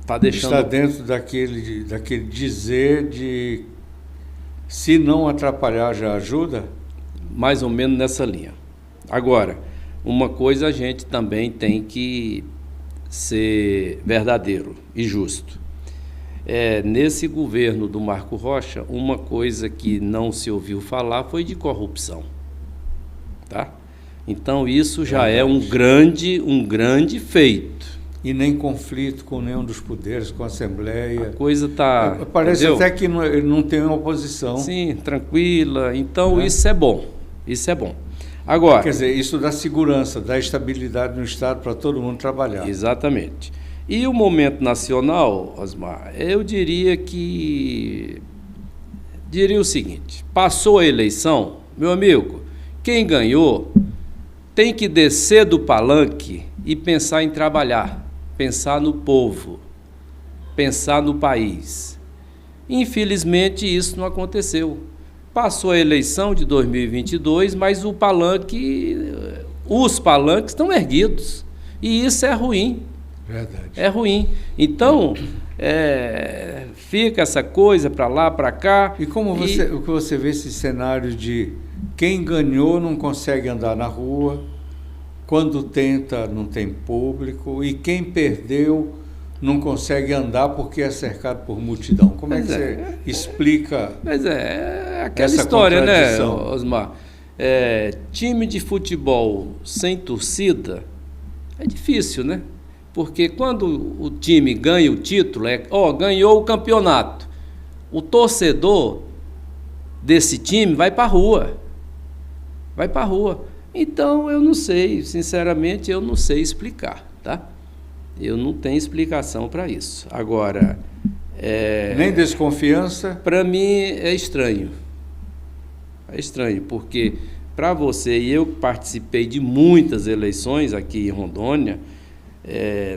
Está dentro daquele dizer de se não atrapalhar já ajuda? Mais ou menos nessa linha. Agora, uma coisa a gente também tem que ser verdadeiro e justo. Nesse governo do Marco Rocha, uma coisa que não se ouviu falar foi de corrupção, tá? Então isso já é um grande feito. E nem conflito com nenhum dos poderes, com a Assembleia. A coisa está... Parece, entendeu? Até que não tem oposição. Sim, tranquila. Então isso é bom. Isso é bom. Agora... Quer dizer, isso dá segurança, dá estabilidade no Estado para todo mundo trabalhar. Exatamente. E o momento nacional, Osmar, eu diria o seguinte: passou a eleição, meu amigo, quem ganhou tem que descer do palanque e pensar em trabalhar, pensar no povo, pensar no país. Infelizmente, isso não aconteceu. Passou a eleição de 2022, mas os palanques estão erguidos, e isso é ruim. Verdade. É ruim. Então, fica essa coisa para lá, para cá. E o que você vê esse cenário de quem ganhou não consegue andar na rua, quando tenta não tem público, e quem perdeu não consegue andar porque é cercado por multidão. Como é que você explica? Mas aquela história, né, Osmar? Time de futebol sem torcida é difícil, né? Porque quando o time ganha o título, ganhou o campeonato, o torcedor desse time vai para a rua. Vai para a rua. Então, eu não sei, sinceramente, eu não sei explicar, tá? Eu não tenho explicação para isso. Agora... nem desconfiança? Para mim é estranho. É estranho, porque para você, e eu participei de muitas eleições aqui em Rondônia,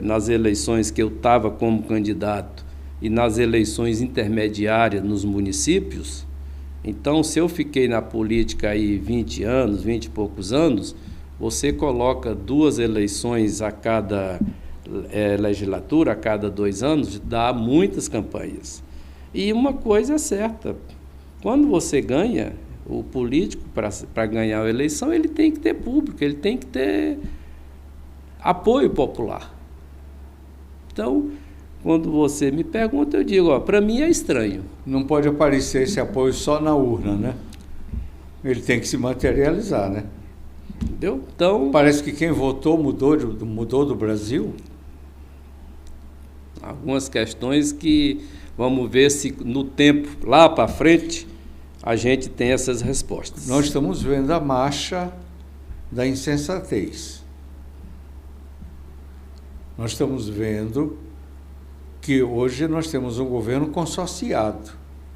nas eleições que eu estava como candidato e nas eleições intermediárias nos municípios. Então, se eu fiquei na política aí 20 anos, 20 e poucos anos, você coloca 2 eleições a cada legislatura, a cada 2 anos, dá muitas campanhas. E uma coisa é certa, quando você ganha, o político, para ganhar a eleição, ele tem que ter público, ele tem que ter apoio popular. Então, quando você me pergunta, eu digo, para mim é estranho. Não pode aparecer esse apoio só na urna, né? Ele tem que se materializar, né? Entendeu? Então, parece que quem votou mudou do Brasil. Algumas questões que vamos ver se no tempo, lá para frente, a gente tem essas respostas. Nós estamos vendo a marcha da insensatez. Nós estamos vendo que hoje nós temos um governo consorciado,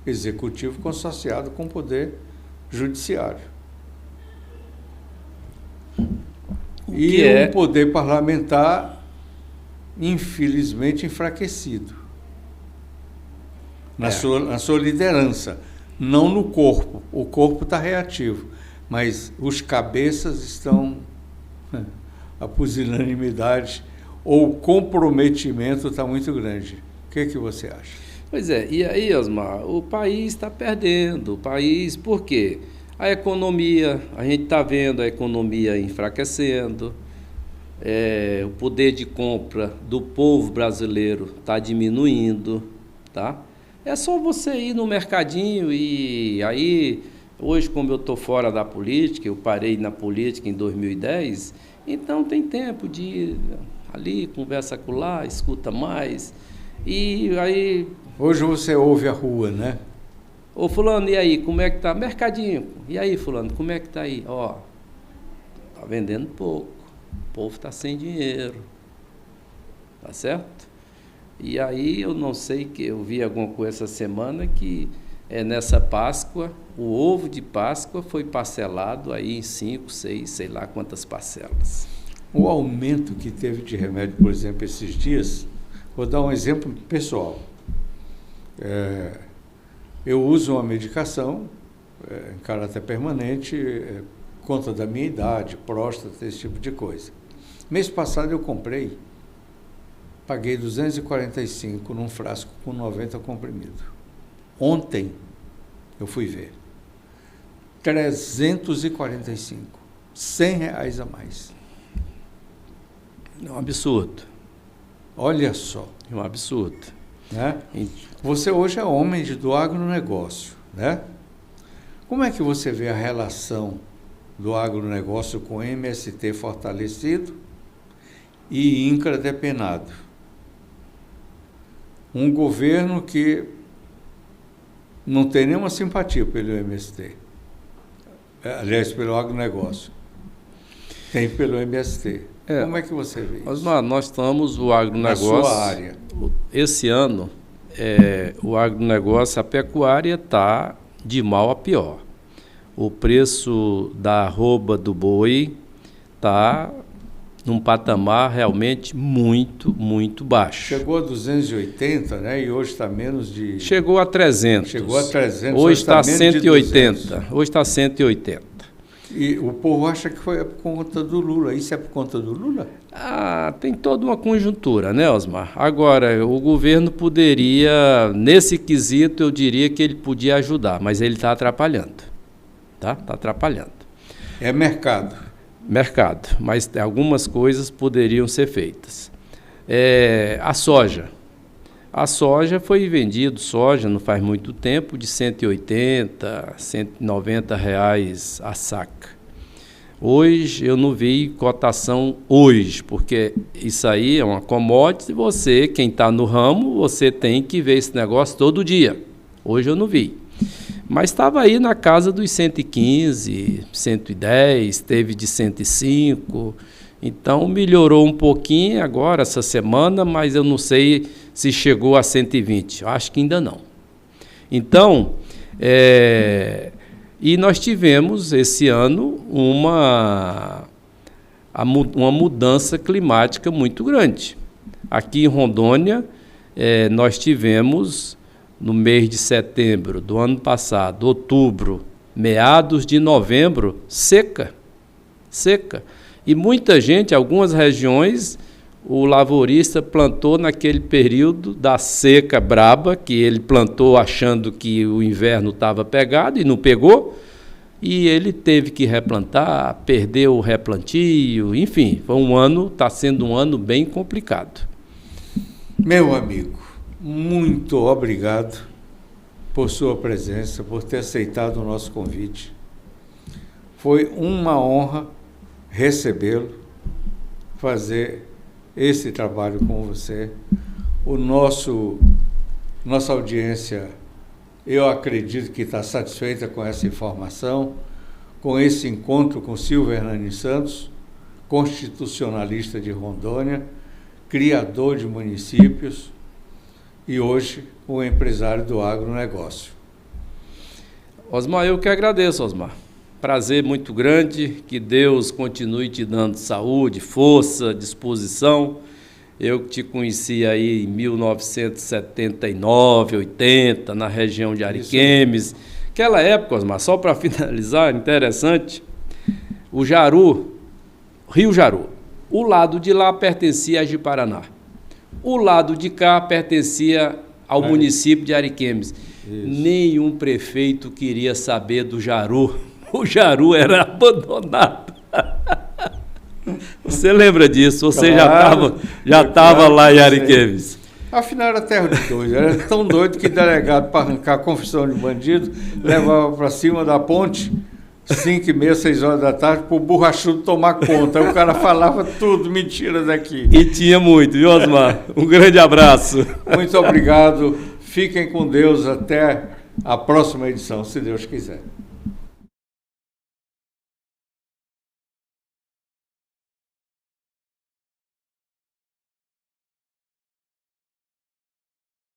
executivo consorciado com o poder judiciário. E um poder parlamentar, infelizmente, enfraquecido na sua liderança, não no corpo. O corpo está reativo, mas os cabeças estão, a pusilanimidade ou o comprometimento está muito grande. O que você acha? Pois é, e aí, Osmar, o país está perdendo, por quê? A economia, a gente está vendo a economia enfraquecendo, o poder de compra do povo brasileiro está diminuindo, tá? É só você ir no mercadinho e aí, hoje como eu estou fora da política, eu parei na política em 2010, então tem tempo de ir ali, conversa com lá, escuta mais, e aí... Hoje você ouve a rua, né? Ô fulano, e aí, como é que tá? Mercadinho. E aí, fulano, como é que tá aí? Ó, tá vendendo pouco. O povo tá sem dinheiro. Tá certo? E aí, eu não sei, que eu vi alguma coisa essa semana que nessa Páscoa, o ovo de Páscoa foi parcelado aí em 5, 6, sei lá quantas parcelas. O aumento que teve de remédio, por exemplo, esses dias, vou dar um exemplo pessoal. Eu uso uma medicação em caráter permanente, conta da minha idade, próstata, esse tipo de coisa. Mês passado eu comprei, paguei 245 num frasco com 90 comprimidos. Ontem eu fui ver, 345, R$100 a mais. É um absurdo. Olha só. É um absurdo. Né? Você hoje é homem do agronegócio, né? Como é que você vê a relação do agronegócio com MST fortalecido e INCRA depenado? Um governo que não tem nenhuma simpatia pelo MST, aliás, pelo agronegócio, tem pelo MST. Como é que você vê isso? Nós estamos, o agronegócio... Na sua área. Esse ano, o agronegócio, a pecuária está de mal a pior. O preço da arroba do boi está num patamar realmente muito, muito baixo. Chegou a 280, né? E hoje está menos de... Chegou a 300. Chegou a 300. Hoje está 180. Hoje está 180. E o povo acha que foi por conta do Lula. Isso é por conta do Lula? Tem toda uma conjuntura, né, Osmar? Agora, o governo poderia, nesse quesito, eu diria que ele podia ajudar, mas ele está atrapalhando. Está atrapalhando. É mercado. Mercado, mas algumas coisas poderiam ser feitas. A soja. A soja foi vendido, não faz muito tempo, de R$180, R$190 a saca. Hoje eu não vi cotação hoje, porque isso aí é uma commodity, você, quem está no ramo, você tem que ver esse negócio todo dia. Hoje eu não vi. Mas estava aí na casa dos 115, 110, teve de 105, então melhorou um pouquinho agora, essa semana, mas eu não sei se chegou a 120, eu acho que ainda não. Então, e nós tivemos esse ano uma mudança climática muito grande. Aqui em Rondônia, nós tivemos, no mês de setembro do ano passado, outubro, meados de novembro, seca. E muita gente, algumas regiões, o lavorista plantou naquele período da seca braba, que ele plantou achando que o inverno estava pegado e não pegou, e ele teve que replantar, perdeu o replantio, enfim, está sendo um ano bem complicado. Meu amigo, muito obrigado por sua presença, por ter aceitado o nosso convite. Foi uma honra recebê-lo, fazer esse trabalho com você. Nossa audiência, eu acredito que está satisfeita com essa informação, com esse encontro com Silvio Hernani Santos, constitucionalista de Rondônia, criador de municípios e hoje o empresário do agronegócio. Osmar, eu que agradeço, Osmar. Prazer muito grande, que Deus continue te dando saúde, força, disposição. Eu te conheci aí em 1979, 80, na região de Ariquemes. Aquela época, Osmar, só para finalizar, interessante, o Jaru, Rio Jaru, o lado de lá pertencia a Ji-Paraná. O lado de cá pertencia ao município de Ariquemes. Isso. Nenhum prefeito queria saber do Jaru. O Jaru era abandonado. Você lembra disso? Você claro, já estava lá em Ariquemes. Afinal, era terra de doido. Era tão doido que delegado para arrancar a confissão de bandido levava para cima da ponte, 5h30, 6 horas da tarde, para o borrachudo tomar conta. Aí o cara falava tudo, mentira daqui. E tinha muito, viu, Osmar? Um grande abraço. Muito obrigado. Fiquem com Deus até a próxima edição, se Deus quiser.